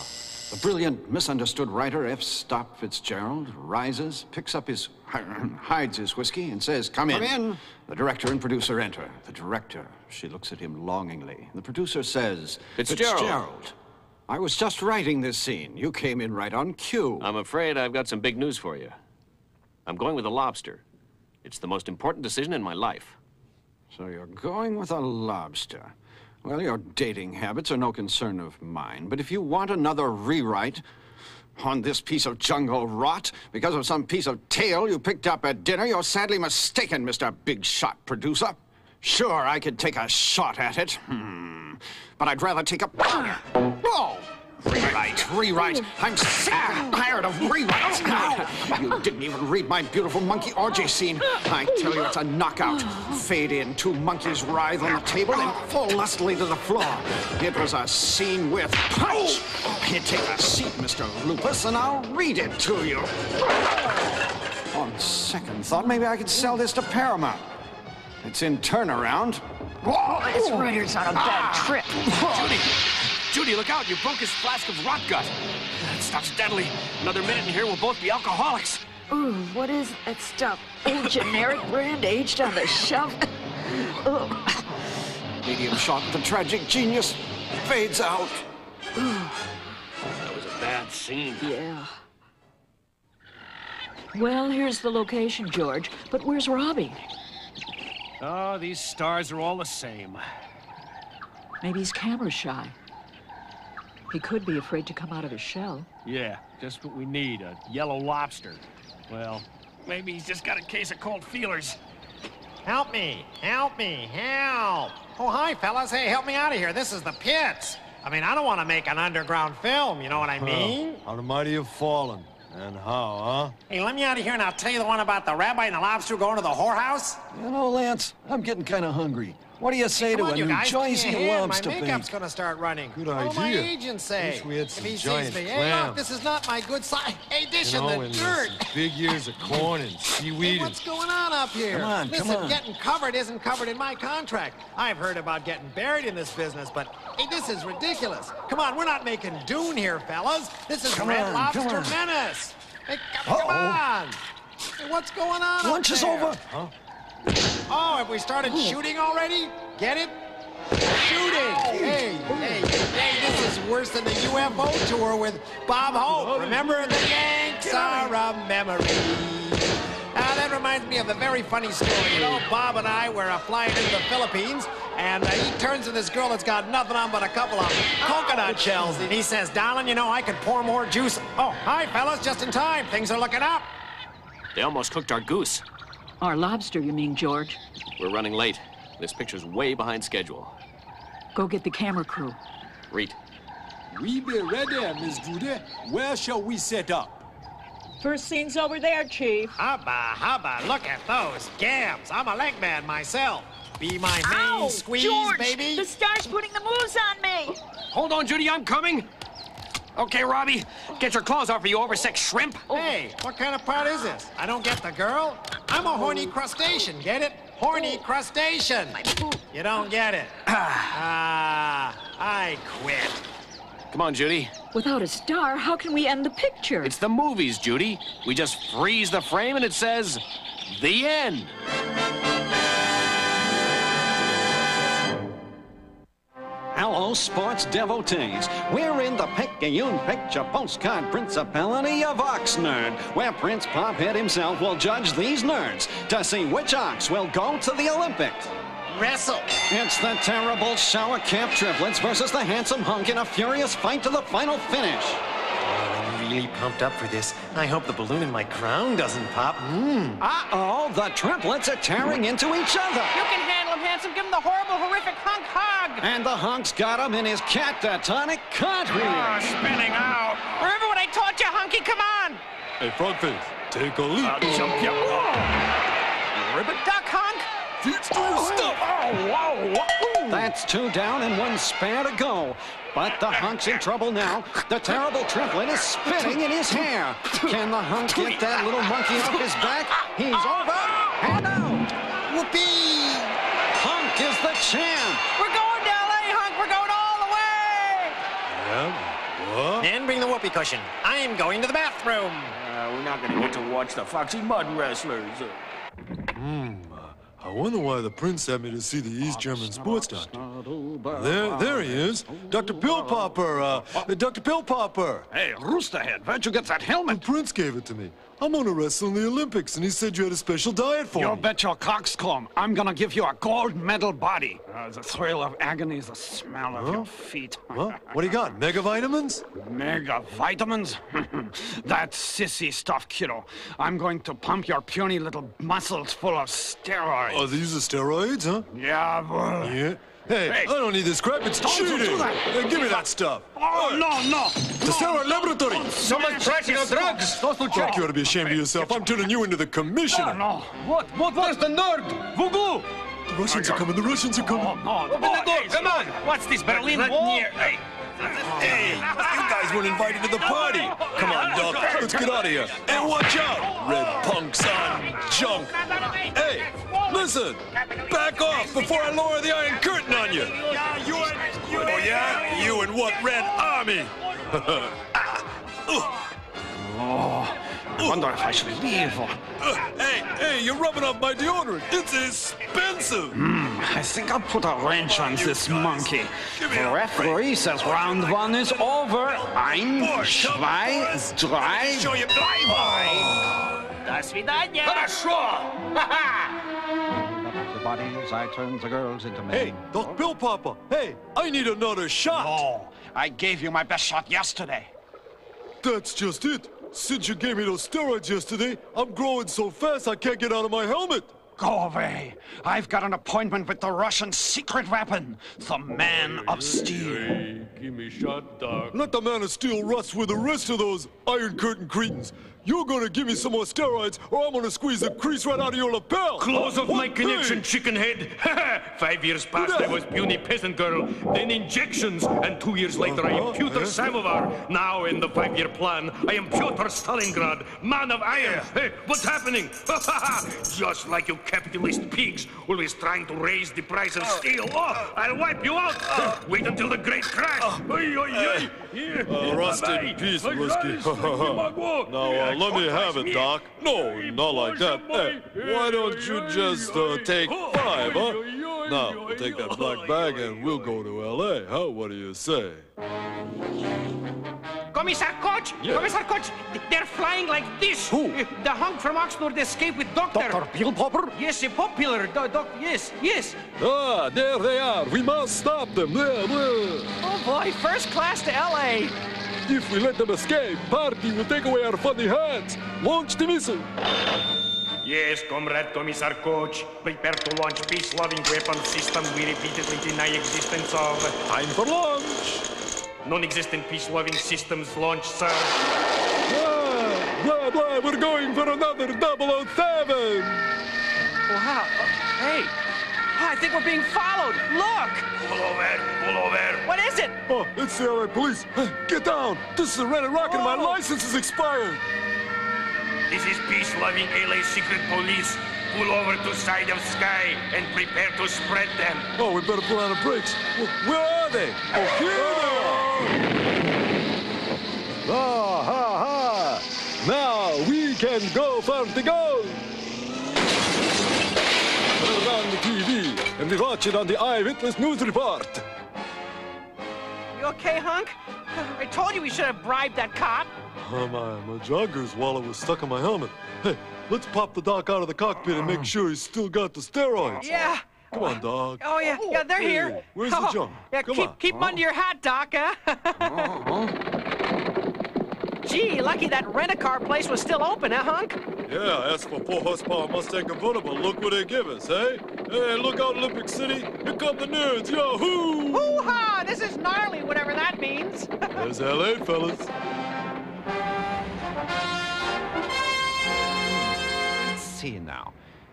S6: The brilliant, misunderstood writer F. Stop Fitzgerald rises, picks up his, hides his whiskey, and says, "Come in."
S2: Come in.
S6: The director and producer enter. The director, she looks at him longingly. The producer says,
S1: Fitzgerald.
S6: I was just writing this scene. You came in right on cue.
S1: I'm afraid I've got some big news for you. I'm going with a lobster. It's the most important decision in my life.
S6: So you're going with a lobster. Well, your dating habits are no concern of mine, but if you want another rewrite on this piece of jungle rot because of some piece of tale you picked up at dinner, you're sadly mistaken, Mr. Big Shot Producer. Sure, I could take a shot at it, but I'd rather take a... Oh! Rewrite. I'm sick and tired of rewrites now. You didn't even read my beautiful monkey orgy scene. I tell you, it's a knockout. Fade in, two monkeys writhe on the table and fall lustily to the floor. It was a scene with punch. Here, take a seat, Mr. Lupus, and I'll read it to you. On second thought, maybe I could sell this to Paramount. It's in turnaround.
S20: This writer's on a bad trip.
S1: Judy, look out! You broke his flask of rot gut. That stuff's deadly. Another minute in here, we'll both be alcoholics.
S20: Ooh, what is that stuff? Old generic brand aged on the shelf.
S6: Medium shot with a tragic genius fades out.
S1: That was a bad scene.
S20: Yeah. Well, here's the location, George. But where's Robbie?
S1: Oh, these stars are all the same.
S20: Maybe he's camera shy. He could be afraid to come out of his shell.
S1: Yeah, just what we need, a yellow lobster. Well, maybe he's just got a case of cold feelers.
S12: Help me! Help me! Help! Oh, hi, fellas. Hey, help me out of here. This is the pits. I mean, I don't want to make an underground film, you know what I mean?
S21: How the mighty have fallen. And how, huh?
S12: Hey, let me out of here and I'll tell you the one about the rabbi and the lobster going to the whorehouse.
S22: You know, Lance, I'm getting kind of hungry. What do you say to a New Jersey lobster
S12: My
S22: bake?
S12: makeup's gonna start running.
S21: Good
S12: What'll my
S21: idea.
S12: agent say?
S21: Wish we had
S12: if
S21: some
S12: he
S21: giant
S12: sees me.
S21: clams.
S12: Hey, look, this is not my good side. Hey, dish in the
S21: and
S12: dirt.
S21: some big ears of corn and seaweed.
S12: Hey, what's going on up here?
S22: Come on,
S12: Listen,
S22: come on.
S12: getting covered isn't covered in my contract. I've heard about getting buried in this business, but hey, this is ridiculous. Come on, we're not making Dune here, fellas. This is Red Lobster Menace. Hey, come on. Hey, what's going on
S22: Lunch
S12: up
S22: is
S12: there?
S22: over.
S21: Huh?
S12: Oh, have we started shooting already? Get it? Shooting! Hey, this is worse than the UFO tour with Bob Hope. Remember, the Yanks are a memory. That reminds me of a very funny story. You know, Bob and I were flying into the Philippines, and he turns to this girl that's got nothing on but a couple of coconut shells, and he says, "Darling, you know, I could pour more juice." Oh, hi, fellas, just in time. Things are looking up.
S1: They almost cooked our goose.
S20: Our lobster, you mean, George?
S1: We're running late. This picture's way behind schedule.
S20: Go get the camera crew.
S1: Reed.
S21: We be ready, Miss Judy. Where shall we set up?
S20: First scene's over there, Chief.
S12: Hubba, look at those gams. I'm a leg man myself. Be my main squeeze,
S20: George,
S12: baby.
S20: the star's putting the moves on me.
S1: Hold on, Judy, I'm coming. Okay, Robbie, get your claws off of you oversexed shrimp.
S12: Hey, what kind of part is this? I don't get the girl. I'm a horny crustacean, get it? Horny crustacean. You don't get it. I quit.
S1: Come on, Judy.
S20: Without a star, how can we end the picture?
S1: It's the movies, Judy. We just freeze the frame and it says, the end.
S6: Hello, sports devotees. We're in the Picayune Picture Postcard Principality of Oxnard, where Prince Pophead himself will judge these nerds to see which ox will go to the Olympics.
S12: Wrestle.
S6: It's the terrible shower cap triplets versus the handsome hunk in a furious fight to the final finish.
S12: I'm really pumped up for this. I hope the balloon in my crown doesn't pop.
S6: Uh-oh, the triplets are tearing into each other.
S13: You can handle him, handsome. Give him the horrible, horrific hunk hug.
S6: And the hunk's got him in his catatonic cartwheel.
S8: Spinning out.
S13: Remember what I taught you, hunky? Come on.
S21: Hey, Frogface, Take a leap.
S2: I'll jump you.
S13: Ribbit duck, Hunk?
S21: Feet to your stuff.
S6: That's 2 down and 1 spare to go. But the hunk's in trouble now. The terrible triplet is spinning in his hair. Can the hunk get that little monkey off his back? He's over and out. Whoopee! Hunk is the champ.
S13: We're going to L.A., Hunk. We're going all the way.
S21: Yeah? What?
S13: And bring the whoopee cushion. I'm going to the bathroom.
S4: We're not going to get to watch the Foxy Mud Wrestlers.
S21: I wonder why the prince sent me to see the East German sports doctor. There he is. Dr. Pill Popper. Dr. Pill Popper.
S2: Hey, Roosterhead, where'd you get that helmet?
S21: The prince gave it to me. I'm gonna wrestle in the Olympics, and he said you had a special diet for me.
S2: You bet your coxcomb. I'm gonna give you a gold medal body. The thrill of agony is the smell of your feet.
S21: Huh? What do you got, mega vitamins?
S2: Mega vitamins? That's sissy stuff, kiddo. I'm going to pump your puny little muscles full of steroids.
S21: Oh, these are steroids, huh?
S2: Yeah, well...
S21: Yeah? Hey, I don't need this crap. It's cheating.
S2: Do that.
S21: Hey, give me that stuff.
S2: Oh, no.
S21: The steroid laboratory.
S2: Someone's practical drugs.
S21: Jack, you ought to be ashamed of yourself. I'm turning you into the commissioner.
S2: No.
S21: Where's the nerd? Vugu! The Russians are coming. The Russians are coming.
S2: Open the door. Come on.
S13: What's this, Berlin Wall?
S21: Hey, you guys weren't invited to the party. Come on, Doc. Let's get out of here. And watch out, red punks on junk. Hey, listen. Back off before I lower the iron curtain on you. Oh, yeah? You and what red army?
S2: I wonder if I should leave or...
S21: Hey, you're rubbing off my deodorant. It's expensive.
S2: I think I'll put a wrench on this monkey. The referee says round 1 is over. 1, 2, 3. Bye-bye.
S13: До свидания.
S6: The bodies, I turned the girls into men.
S21: Hey, Doc Pill Popper. Hey, I need another shot.
S2: Oh, I gave you my best shot yesterday.
S21: That's just it. Since you gave me those steroids yesterday, I'm growing so fast I can't get out of my helmet.
S2: Go away. I've got an appointment with the Russian secret weapon, the Man of Steel.
S21: Hey, give me a shot, Doc. Let the Man of Steel rust with the rest of those Iron Curtain cretins. You're gonna give me some more steroids, or I'm gonna squeeze the crease right out of your lapel.
S17: Close off my connection, chickenhead. 5 years past, I was puny peasant girl, then injections, and 2 years later, I am Pyotr Samovar. Now, in the 5-year plan, I am Pyotr Stalingrad, man of iron. Hey, what's happening? Just like you capitalist pigs, always trying to raise the price of steel. Oh, I'll wipe you out. Wait until the great crash.
S21: Rest in peace, Whiskey. Now, let me have it, Doc. No, not like that. Hey, why don't you just take 5, huh? Now, take that black bag and we'll go to L.A., huh? What do you say?
S13: Commissar Koch!
S21: Yeah.
S13: Commissar Koch! They're flying like this!
S21: Who?
S13: The hunk from Oxnard escaped with Doctor...
S21: Dr. Pill Popper?
S13: Yes, a popular... Yes.
S21: Ah, there they are. We must stop them. There.
S13: Oh, boy, first class to L.A.
S21: If we let them escape, Party will take away our funny hats. Launch the missile.
S17: Yes, Comrade Commissar Koch. Prepare to launch peace-loving weapon system we repeatedly deny existence of.
S21: Time for launch.
S17: Non-existent peace-loving systems launched, sir.
S21: Blah, we're going for another 007.
S13: Wow. Hey, I think we're being followed. Look.
S17: Pull over.
S13: What is it?
S21: Oh, it's the LA police. Hey, get down. This is a red rock and my license is expired.
S17: This is peace-loving LA secret police. Pull over to side of sky and prepare to spread them.
S21: Oh, we better pull on the brakes. Where are they? Oh, here they are. Ha. Now we can go for the goal. Turn on the TV and we watch it on the Eyewitness News Report.
S13: You okay, Hunk? I told you we should have bribed that cop.
S21: My jogger's wallet was stuck in my helmet. Hey, let's pop the doc out of the cockpit and make sure he's still got the steroids.
S13: Yeah.
S21: Come on, Doc.
S13: Oh, yeah, they're here.
S21: Where's the junk?
S13: Yeah, keep them under your hat, Doc, huh? Gee, lucky that rent-a-car place was still open, huh, Hunk?
S21: Yeah, I asked for 4-horsepower Mustang convertible. Look what they give us, hey? Hey, look out, Olympic City. Here come the nerds, yahoo!
S13: Hoo-ha! This is gnarly, whatever that means.
S21: There's L.A., fellas.
S9: see now.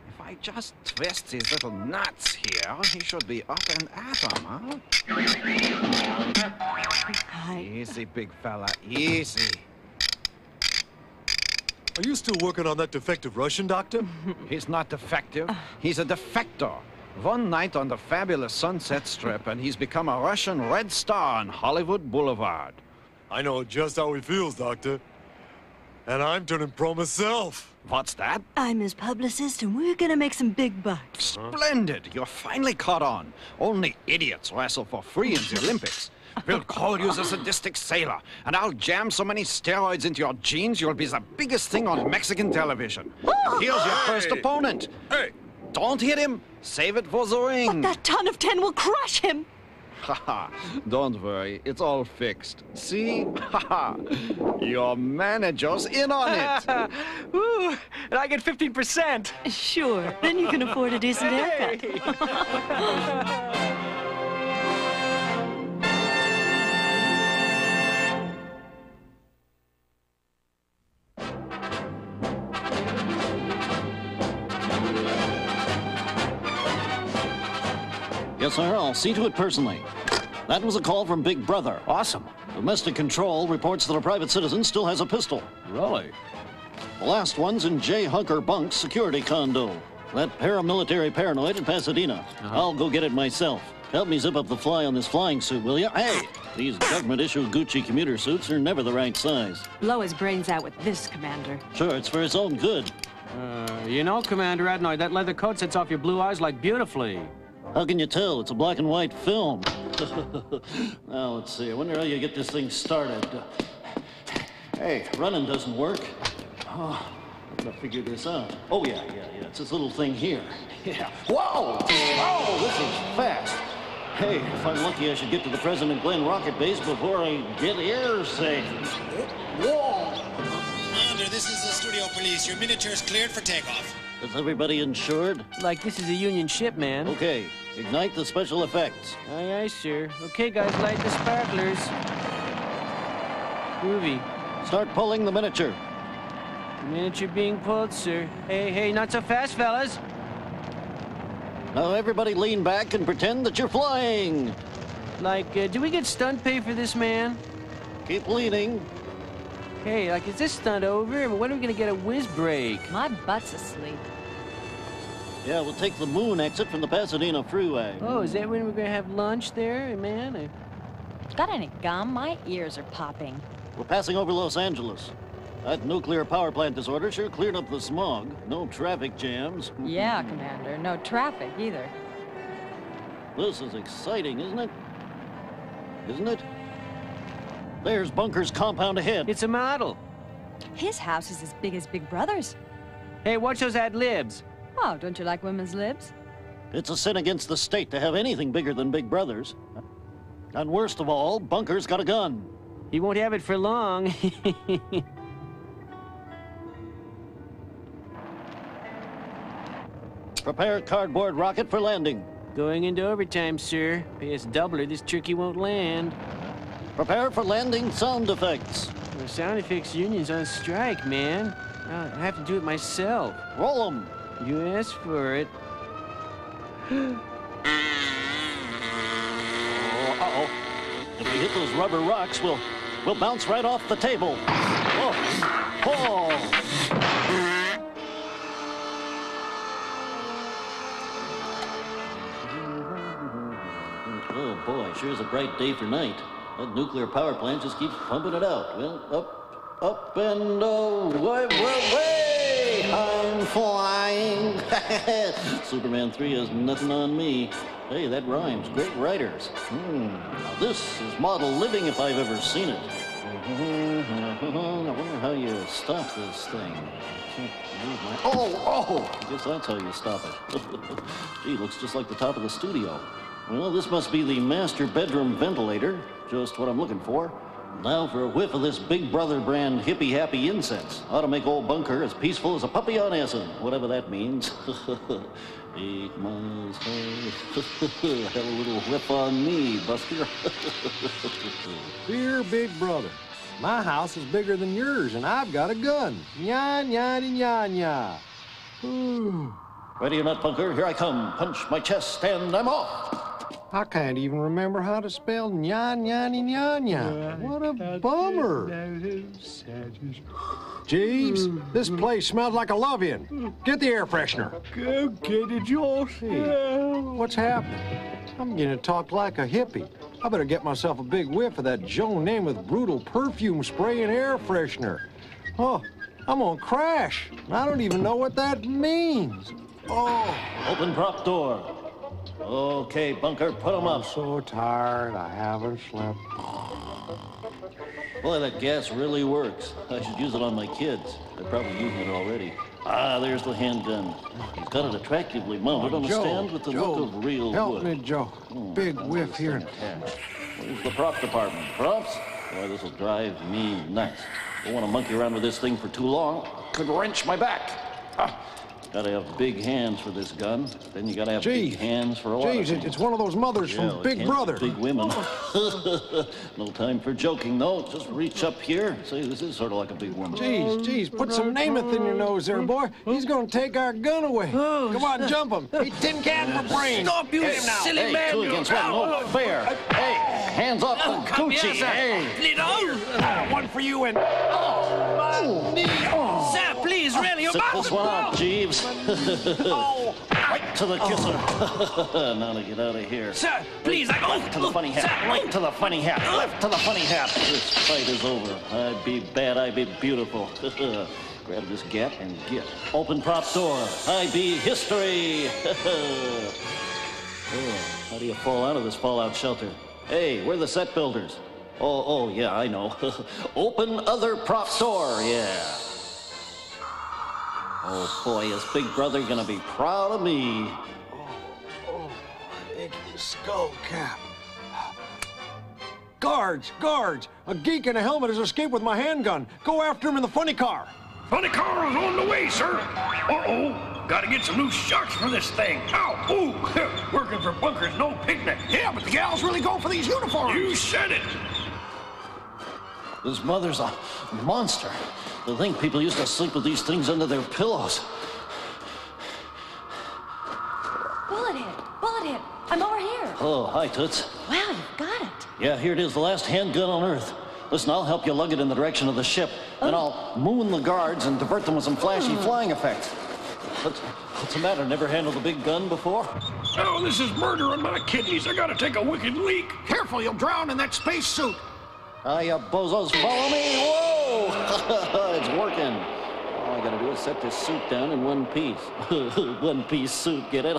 S9: If I just twist these little nuts here, he should be up and at 'em, huh? Easy, big fella, easy.
S21: Are you still working on that defective Russian doctor?
S9: He's not defective. He's a defector. One night on the fabulous Sunset Strip, and he's become a Russian red star on Hollywood Boulevard.
S21: I know just how he feels, Doctor. And I'm turning pro myself.
S9: What's that?
S7: I'm his publicist, and we're gonna make some big bucks.
S9: Splendid! You're finally caught on. Only idiots wrestle for free in the Olympics. We'll call you the sadistic sailor, and I'll jam so many steroids into your genes you'll be the biggest thing on Mexican television. And here's your first opponent.
S21: Hey!
S9: Don't hit him. Save it for the ring.
S7: But that ton of tin will crush him.
S9: Haha, don't worry, it's all fixed. See? Haha, your manager's in on it.
S19: Ooh, and I get 15%.
S7: Sure, then you can afford a decent haircut.
S11: Yes, sir. I'll see to it personally. That was a call from Big Brother.
S19: Awesome.
S11: Domestic Control reports that a private citizen still has a pistol.
S19: Really?
S11: The last one's in J. Hunker Bunk's security condo. That paramilitary paranoid in Pasadena. I'll go get it myself. Help me zip up the fly on this flying suit, will you? Hey, these government-issue Gucci commuter suits are never the right size.
S3: Blow his brains out with this, Commander.
S11: Sure, it's for his own good.
S19: You know, Commander Adnoid, that leather coat sets off your blue eyes like beautifully.
S11: How can you tell? It's a black and white film. Now, let's see. I wonder how you get this thing started. Hey, running doesn't work. Oh, I'm gonna figure this out. Oh, yeah. It's this little thing here. Yeah. Whoa! Oh, this is fast. Hey, if I'm lucky, I should get to the President Glenn rocket base before I get air safe. Whoa!
S10: Commander, this is the studio police. Your miniature is cleared for takeoff.
S11: Is everybody insured?
S19: Like this is a Union ship, man.
S11: Okay, ignite the special effects.
S19: Aye, aye, sir. Okay, guys, light the sparklers. Groovy.
S11: Start pulling the miniature.
S19: Miniature being pulled, sir. Hey, not so fast, fellas.
S11: Now everybody lean back and pretend that you're flying.
S19: Like, do we get stunt pay for this, man?
S11: Keep leaning.
S19: Hey, like, is this stunt over? When are we gonna get a whiz break?
S3: My butt's asleep.
S11: Yeah, we'll take the moon exit from the Pasadena freeway.
S19: Oh, is that when we're gonna have lunch there, man?
S3: Got any gum? My ears are popping.
S11: We're passing over Los Angeles. That nuclear power plant disorder sure cleared up the smog. No traffic jams.
S3: Yeah, Commander. No traffic either.
S11: This is exciting, isn't it? Isn't it? There's Bunker's compound ahead.
S19: It's a model.
S3: His house is as big as Big Brother's.
S19: Hey, watch those ad libs.
S3: Oh, don't you like women's libs?
S11: It's a sin against the state to have anything bigger than Big Brother's. And worst of all, Bunker's got a gun.
S19: He won't have it for long.
S11: Prepare cardboard rocket for landing.
S19: Going into overtime, sir. Pay us double or this turkey won't land.
S11: Prepare for landing sound effects.
S19: The sound effects union's on strike, man. I have to do it myself.
S11: Roll 'em.
S19: You asked for it.
S11: Uh-oh. If we hit those rubber rocks, we'll bounce right off the table. Oh. Oh, boy, sure is a bright day for night. That nuclear power plant just keeps pumping it out. Well, up and away, I'm flying. Superman 3 has nothing on me. Hey, that rhymes. Great writers. Now this is model living if I've ever seen it. I wonder how you stop this thing. Oh! I guess that's how you stop it. Gee, looks just like the top of the studio. Well, this must be the master bedroom ventilator. Just what I'm looking for. Now for a whiff of this Big Brother brand hippie happy incense. Ought to make old Bunker as peaceful as a puppy on acid, whatever that means. 8 miles high. Have a little whiff on me, Buster.
S12: Dear Big Brother, my house is bigger than yours, and I've got a gun. Nya, nya, nya, nya.
S11: Ready or not, Bunker? Here I come. Punch my chest, and I'm off.
S12: I can't even remember how to spell nya. What a bummer. Jeeves, this place smells like a love-in. Get the air freshener.
S14: Go get it yourself.
S12: What's happening? I'm beginning to talk like a hippie. I better get myself a big whiff of that Joe Namath brutal perfume spray and air freshener. Oh, I'm gonna crash. I don't even know what that means. Oh.
S11: Open prop door. Okay, Bunker, put them up.
S12: I'm so tired, I haven't slept.
S11: Boy, that gas really works. I should use it on my kids. They're probably using it already. Ah, there's the handgun. He's got it attractively mounted on a stand with the look of real
S12: help
S11: wood.
S12: me, Joe. Big whiff here.
S11: Where's the prop department? Props? Boy, this'll drive me nuts. Don't want to monkey around with this thing for too long. Could wrench my back. Gotta have big hands for this gun. Then you gotta have big hands for a lot of things.
S12: It's one of those mothers from Big Brother.
S11: Big women. No time for joking, though. Just reach up here. See, this is sort of like a big woman.
S12: Jeez, put some Namath in your nose there, boy. He's gonna take our gun away. Come on, jump him. He tin can for brains.
S14: Stop, you silly man.
S11: 2 against 1, no fair. Hey, hands off the coochie. Hey.
S12: One for you and... my knee.
S14: Sir, please, really,
S11: Sit this one out, Jeeves. Right to the kisser. Now to get out of here.
S14: Sir, please,
S11: Right to the funny hat.
S14: Sir,
S11: Right to the funny hat. Left to the funny hat. This fight is over. I'd be bad, I'd be beautiful. Grab this gap and get. Open prop door. I be history. How do you fall out of this fallout shelter? Hey, we're the set builders. Oh, yeah, I know. Open other prop door, yeah. Oh, boy, is Big Brother gonna be proud of me.
S12: Oh, achy skull cap. Guards! A geek in a helmet has escaped with my handgun. Go after him in the funny car.
S17: Funny car is on the way, sir. Uh-oh. Gotta get some new shocks for this thing. Ow! Ooh! Working for Bunker's no picnic.
S9: Yeah, but the gals really go for these uniforms.
S17: You said it.
S11: This mother's a monster. To think people used to sleep with these things under their pillows.
S3: Bullet hit. I'm over here.
S11: Oh, hi, Toots.
S3: Wow, you've got it.
S11: Yeah, here it is, the last handgun on Earth. Listen, I'll help you lug it in the direction of the ship. Then I'll moon the guards and divert them with some flashy flying effects. What's the matter? Never handled a big gun before?
S17: Oh, this is murder on my kidneys. I gotta take a wicked leak.
S9: Careful, you'll drown in that space suit.
S11: You bozos, follow me! Whoa! It's working. All I gotta do is set this suit down in one piece. One-piece suit, get it?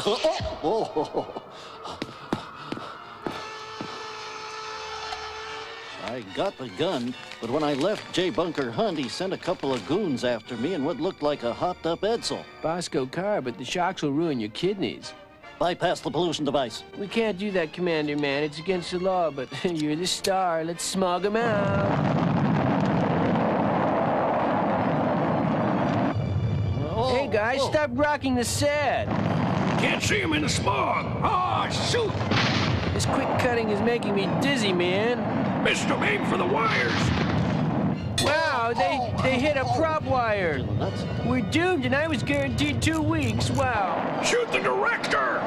S11: I got the gun, but when I left J. Bunker Hunt, he sent a couple of goons after me in what looked like a hopped-up Edsel.
S16: Bosco car, but the shocks will ruin your kidneys.
S11: Bypass the pollution device.
S16: We can't do that, Commander, man. It's against the law, but you're the star. Let's smog them out.
S11: Oh,
S16: hey, guys, stop rocking the set.
S17: Can't see him in the smog. Ah, shoot!
S16: This quick cutting is making me dizzy, man.
S17: Missed him, aim for the wires.
S16: Wow, they hit a prop wire. We're doomed, and I was guaranteed 2 weeks. Wow.
S17: Shoot the director!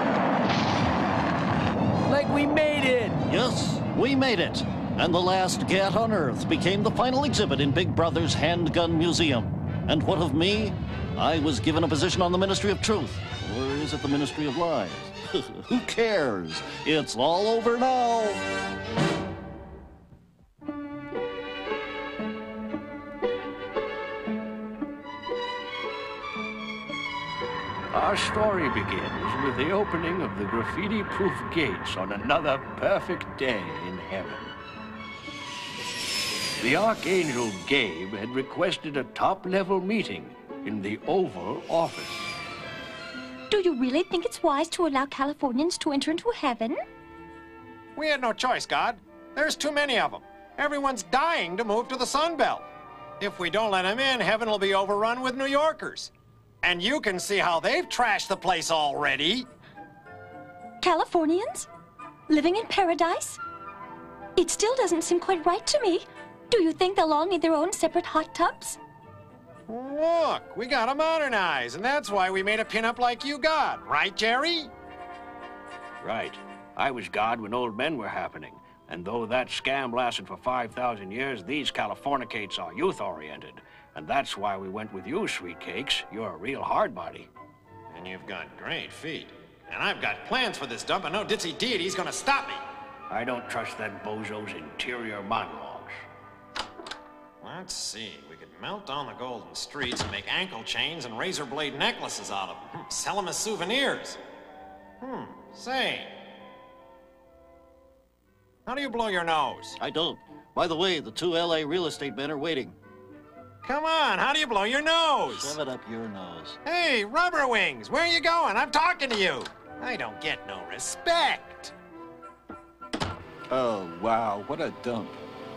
S16: Like we made it.
S11: Yes, we made it. And the last gat on Earth became the final exhibit in Big Brother's Handgun Museum. And what of me? I was given a position on the Ministry of Truth. Or is it the Ministry of Lies? Who cares? It's all over now.
S1: Our story begins with the opening of the graffiti-proof gates on another perfect day in heaven. The Archangel Gabe had requested a top-level meeting in the Oval Office.
S18: Do you really think it's wise to allow Californians to enter into heaven?
S12: We had no choice, God. There's too many of them. Everyone's dying to move to the Sun Belt. If we don't let them in, heaven will be overrun with New Yorkers. And you can see how they've trashed the place already.
S18: Californians? Living in paradise? It still doesn't seem quite right to me. Do you think they'll all need their own separate hot tubs?
S12: Look, we gotta modernize, and that's why we made a pinup like you got. Right, Jerry?
S4: Right. I was God when old men were happening. And though that scam lasted for 5,000 years, these Californicates are youth-oriented. And that's why we went with you, Sweet Cakes. You're a real hardbody.
S12: And you've got great feet. And I've got plans for this dump, and no ditzy deity's gonna stop me.
S4: I don't trust that bozo's interior monologues.
S12: Let's see. We could melt on the golden streets and make ankle chains and razor blade necklaces out of them. Sell them as souvenirs. Say. How do you blow your nose?
S11: I don't. By the way, the 2 L.A. real estate men are waiting.
S12: Come on, how do you blow your nose?
S11: Shove it up your nose.
S12: Hey, rubber wings, where are you going? I'm talking to you. I don't get no respect.
S6: Oh, wow, what a dump.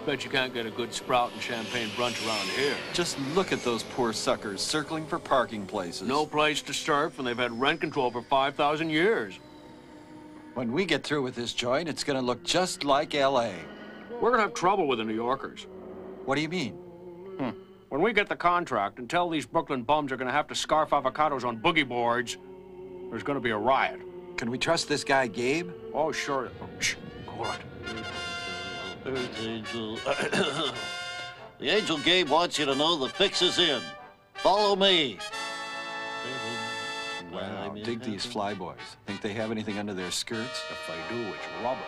S1: Bet you can't get a good sprout and champagne brunch around here.
S6: Just look at those poor suckers circling for parking places.
S1: No place to surf, and they've had rent control for 5,000 years.
S6: When we get through with this joint, it's gonna look just like L.A.
S1: We're gonna have trouble with the New Yorkers.
S6: What do you mean?
S1: When we get the contract and tell these Brooklyn bums are gonna have to scarf avocados on boogie boards, there's gonna be a riot.
S6: Can we trust this guy, Gabe?
S1: Oh, sure. Shh, quiet.
S11: Angel. The Angel Gabe wants you to know the fix is in. Follow me.
S6: Wow, dig these flyboys. Think they have anything under their skirts?
S1: If they do, it's rubber.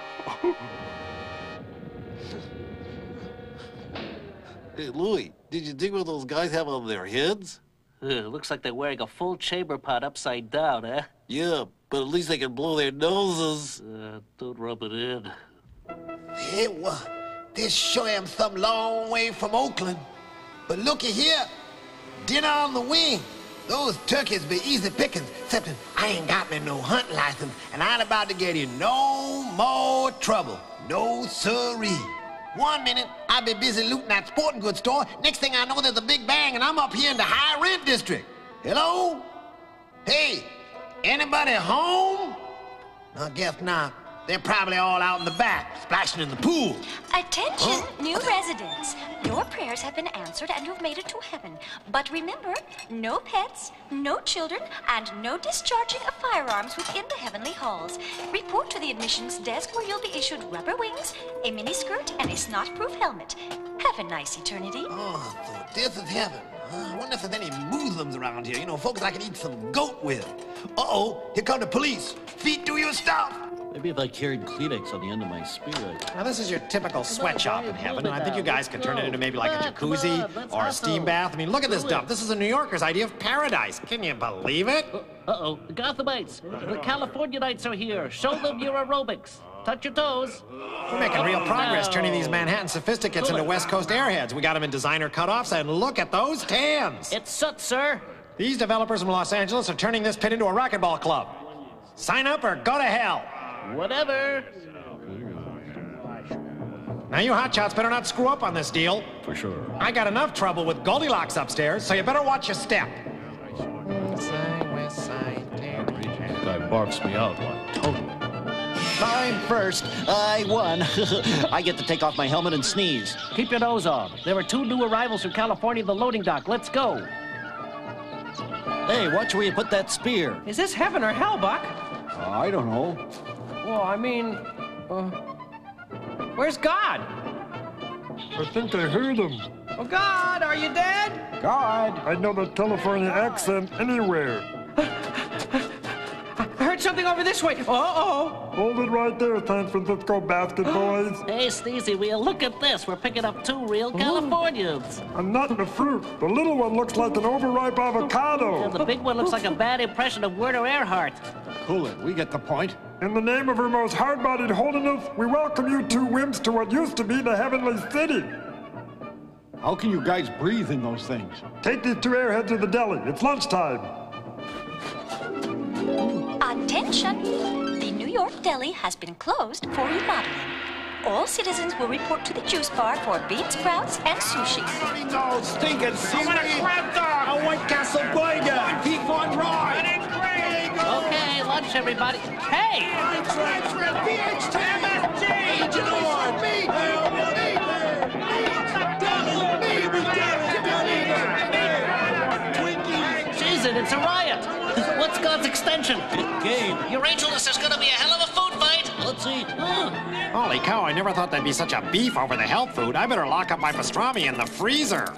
S5: Hey, Louie, did you dig what those guys have on their heads?
S16: Looks like they're wearing a full chamber pot upside down, eh?
S5: Yeah, but at least they can blow their noses.
S16: Don't rub it in.
S10: Hey, well, this sure am some long way from Oakland. But looky here, dinner on the wing. Those turkeys be easy pickings, except I ain't got me no hunting license, and I ain't about to get in no more trouble. No siree. 1 minute, I'll be busy looting that sporting goods store. Next thing I know, there's a big bang, and I'm up here in the high rent district. Hello? Hey, anybody home? I guess not. They're probably all out in the back, splashing in the pool.
S3: Attention, new residents. Your prayers have been answered and you've made it to heaven. But remember, no pets, no children, and no discharging of firearms within the heavenly halls. Report to the admissions desk where you'll be issued rubber wings, a miniskirt, and a snot-proof helmet. Have a nice eternity.
S10: Oh, so this is heaven. I wonder if there's any Muslims around here. You know, folks I can eat some goat with. Uh-oh, here come the police. Feet do your stuff.
S11: Maybe if I carried Kleenex on the end of my spear,
S12: Now, this is your typical sweatshop in heaven, and I think you guys could turn it into maybe like a jacuzzi or a steam bath. I mean, look at this dump. This is a New Yorker's idea of paradise. Can you believe it?
S16: Uh-oh, the Gothamites, the Californianites are here. Show them your aerobics. Touch your toes.
S12: We're making real progress turning these Manhattan sophisticates into West Coast airheads. We got them in designer cutoffs, and look at those tans.
S16: It's soot, sir.
S12: These developers from Los Angeles are turning this pit into a racquetball club. Sign up or go to hell.
S16: Whatever.
S12: Now, you hotshots better not screw up on this deal.
S17: For sure.
S12: I got enough trouble with Goldilocks upstairs, so you better watch your step.
S17: Guy barfs me out like totally.
S11: I'm first. I won. I get to take off my helmet and sneeze.
S16: Keep your nose on. There are 2 new arrivals from California at the loading dock. Let's go.
S11: Hey, watch where you put that spear.
S16: Is this heaven or hell, Buck?
S22: I don't know.
S16: Well, I mean, where's God?
S22: I think I heard him.
S16: Oh, God, are you dead?
S22: God! I know the California accent anywhere.
S16: I heard something over this way. Uh-oh.
S22: Hold it right there, San Francisco basket boys.
S16: Hey, Sneezy Wheel, look at this. We're picking up 2 real Californians.
S22: I'm not in the fruit. The little one looks like an overripe avocado.
S16: And the big one looks like a bad impression of Werner Erhardt.
S9: Cool it. We get the point.
S22: In the name of her most hard-bodied holiness, we welcome you 2 wimps to what used to be the heavenly city.
S9: How can you guys breathe in those things?
S22: Take these 2 airheads to the deli. It's lunchtime.
S3: Attention! The New York deli has been closed for remodeling. All citizens will report to the juice bar for bean sprouts and sushi.
S10: No stinking seaweed.
S13: I want a crab dog.
S10: A White Castle burger. Beef on raw.
S16: Okay, lunch, everybody. Hey!
S11: is it? It's a riot. What's God's extension? Game.
S15: Your Angel, this is gonna be a hell of a food fight.
S11: Let's eat.
S9: Holy cow, I never thought there'd be such a beef over the health food. I better lock up my pastrami in the freezer.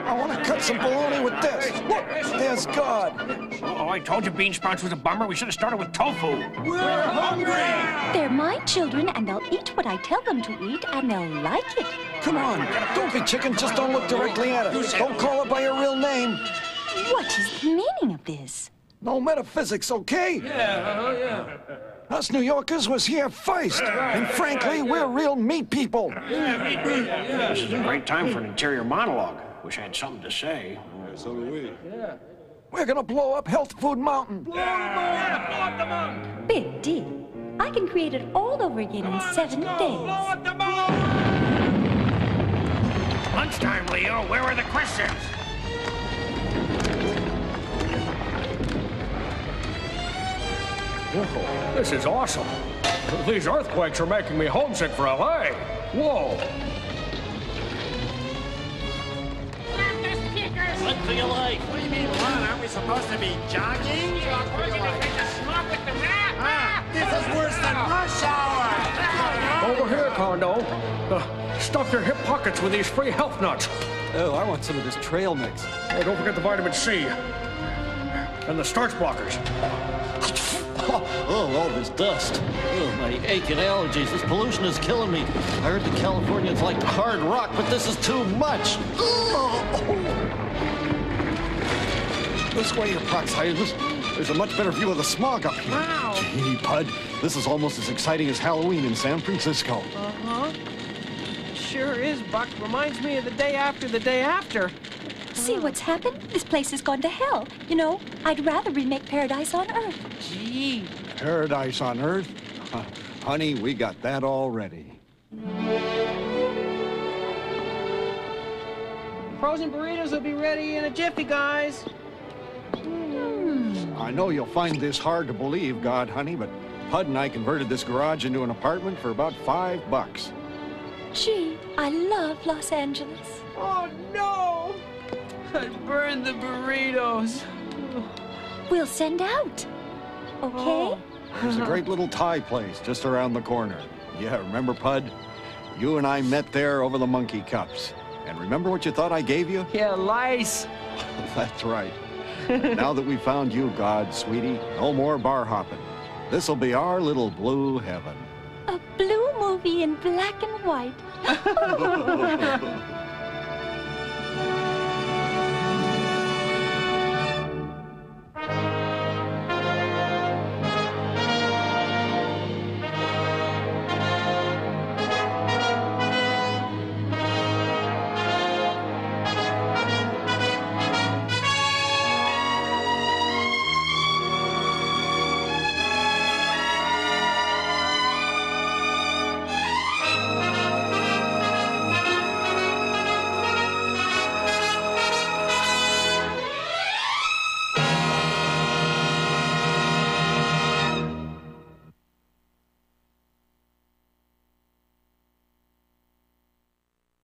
S22: I want to cut some bologna with this. Look, there's God.
S8: Oh, I told you bean sprouts was a bummer. We should have started with tofu.
S22: We're hungry.
S3: They're my children, and they'll eat what I tell them to eat, and they'll like it.
S22: Come on, don't be chicken. Just don't look directly at it. Don't call it by your real name.
S3: What is the meaning of this?
S22: No metaphysics, okay?
S14: Yeah.
S22: Us New Yorkers was here first, and frankly, we're real meat people.
S4: This is a great time for an interior monologue. Wish I had something to say.
S21: So do we.
S22: We're gonna blow up Health Food Mountain.
S3: Big deal. I can create it all over again in 7 days.
S8: Lunchtime, Leo. Where are the questions? Whoa, this is awesome. These earthquakes are making me homesick for LA. Whoa.
S11: Run for your life.
S9: What do you mean run? Aren't we supposed to be jogging? This is worse than rush hour.
S8: Over here, Kondo. Stuff your hip pockets with these free health nuts.
S22: Oh, I want some of this trail mix.
S8: Oh, don't forget the vitamin C. And the starch blockers.
S11: Oh, all this dust. Oh, my aching allergies. This pollution is killing me. I heard that Californians like hard rock, but this is too much.
S22: This way, your Proxymus. There's a much better view of the smog up here.
S7: Wow.
S22: Gee, Bud, this is almost as exciting as Halloween in San Francisco.
S16: Uh-huh. Sure is, Buck. Reminds me of the day after the day after.
S3: See what's happened? This place has gone to hell. You know, I'd rather remake Paradise on Earth.
S16: Gee.
S22: Paradise on Earth? Honey, we got that already.
S16: Frozen burritos will be ready in a jiffy, guys.
S22: I know you'll find this hard to believe, God, honey, but Bud and I converted this garage into an apartment for about $5.
S3: Gee, I love Los Angeles.
S16: Oh, no! I burned the burritos.
S3: We'll send out. Okay?
S22: There's a great little Thai place just around the corner. Yeah, remember, Pud? You and I met there over the monkey cups. And remember what you thought I gave you?
S16: Yeah, lice.
S22: That's right. Now that we found you, God, sweetie, no more bar hopping. This'll be our little blue heaven.
S3: A blue movie in black and white.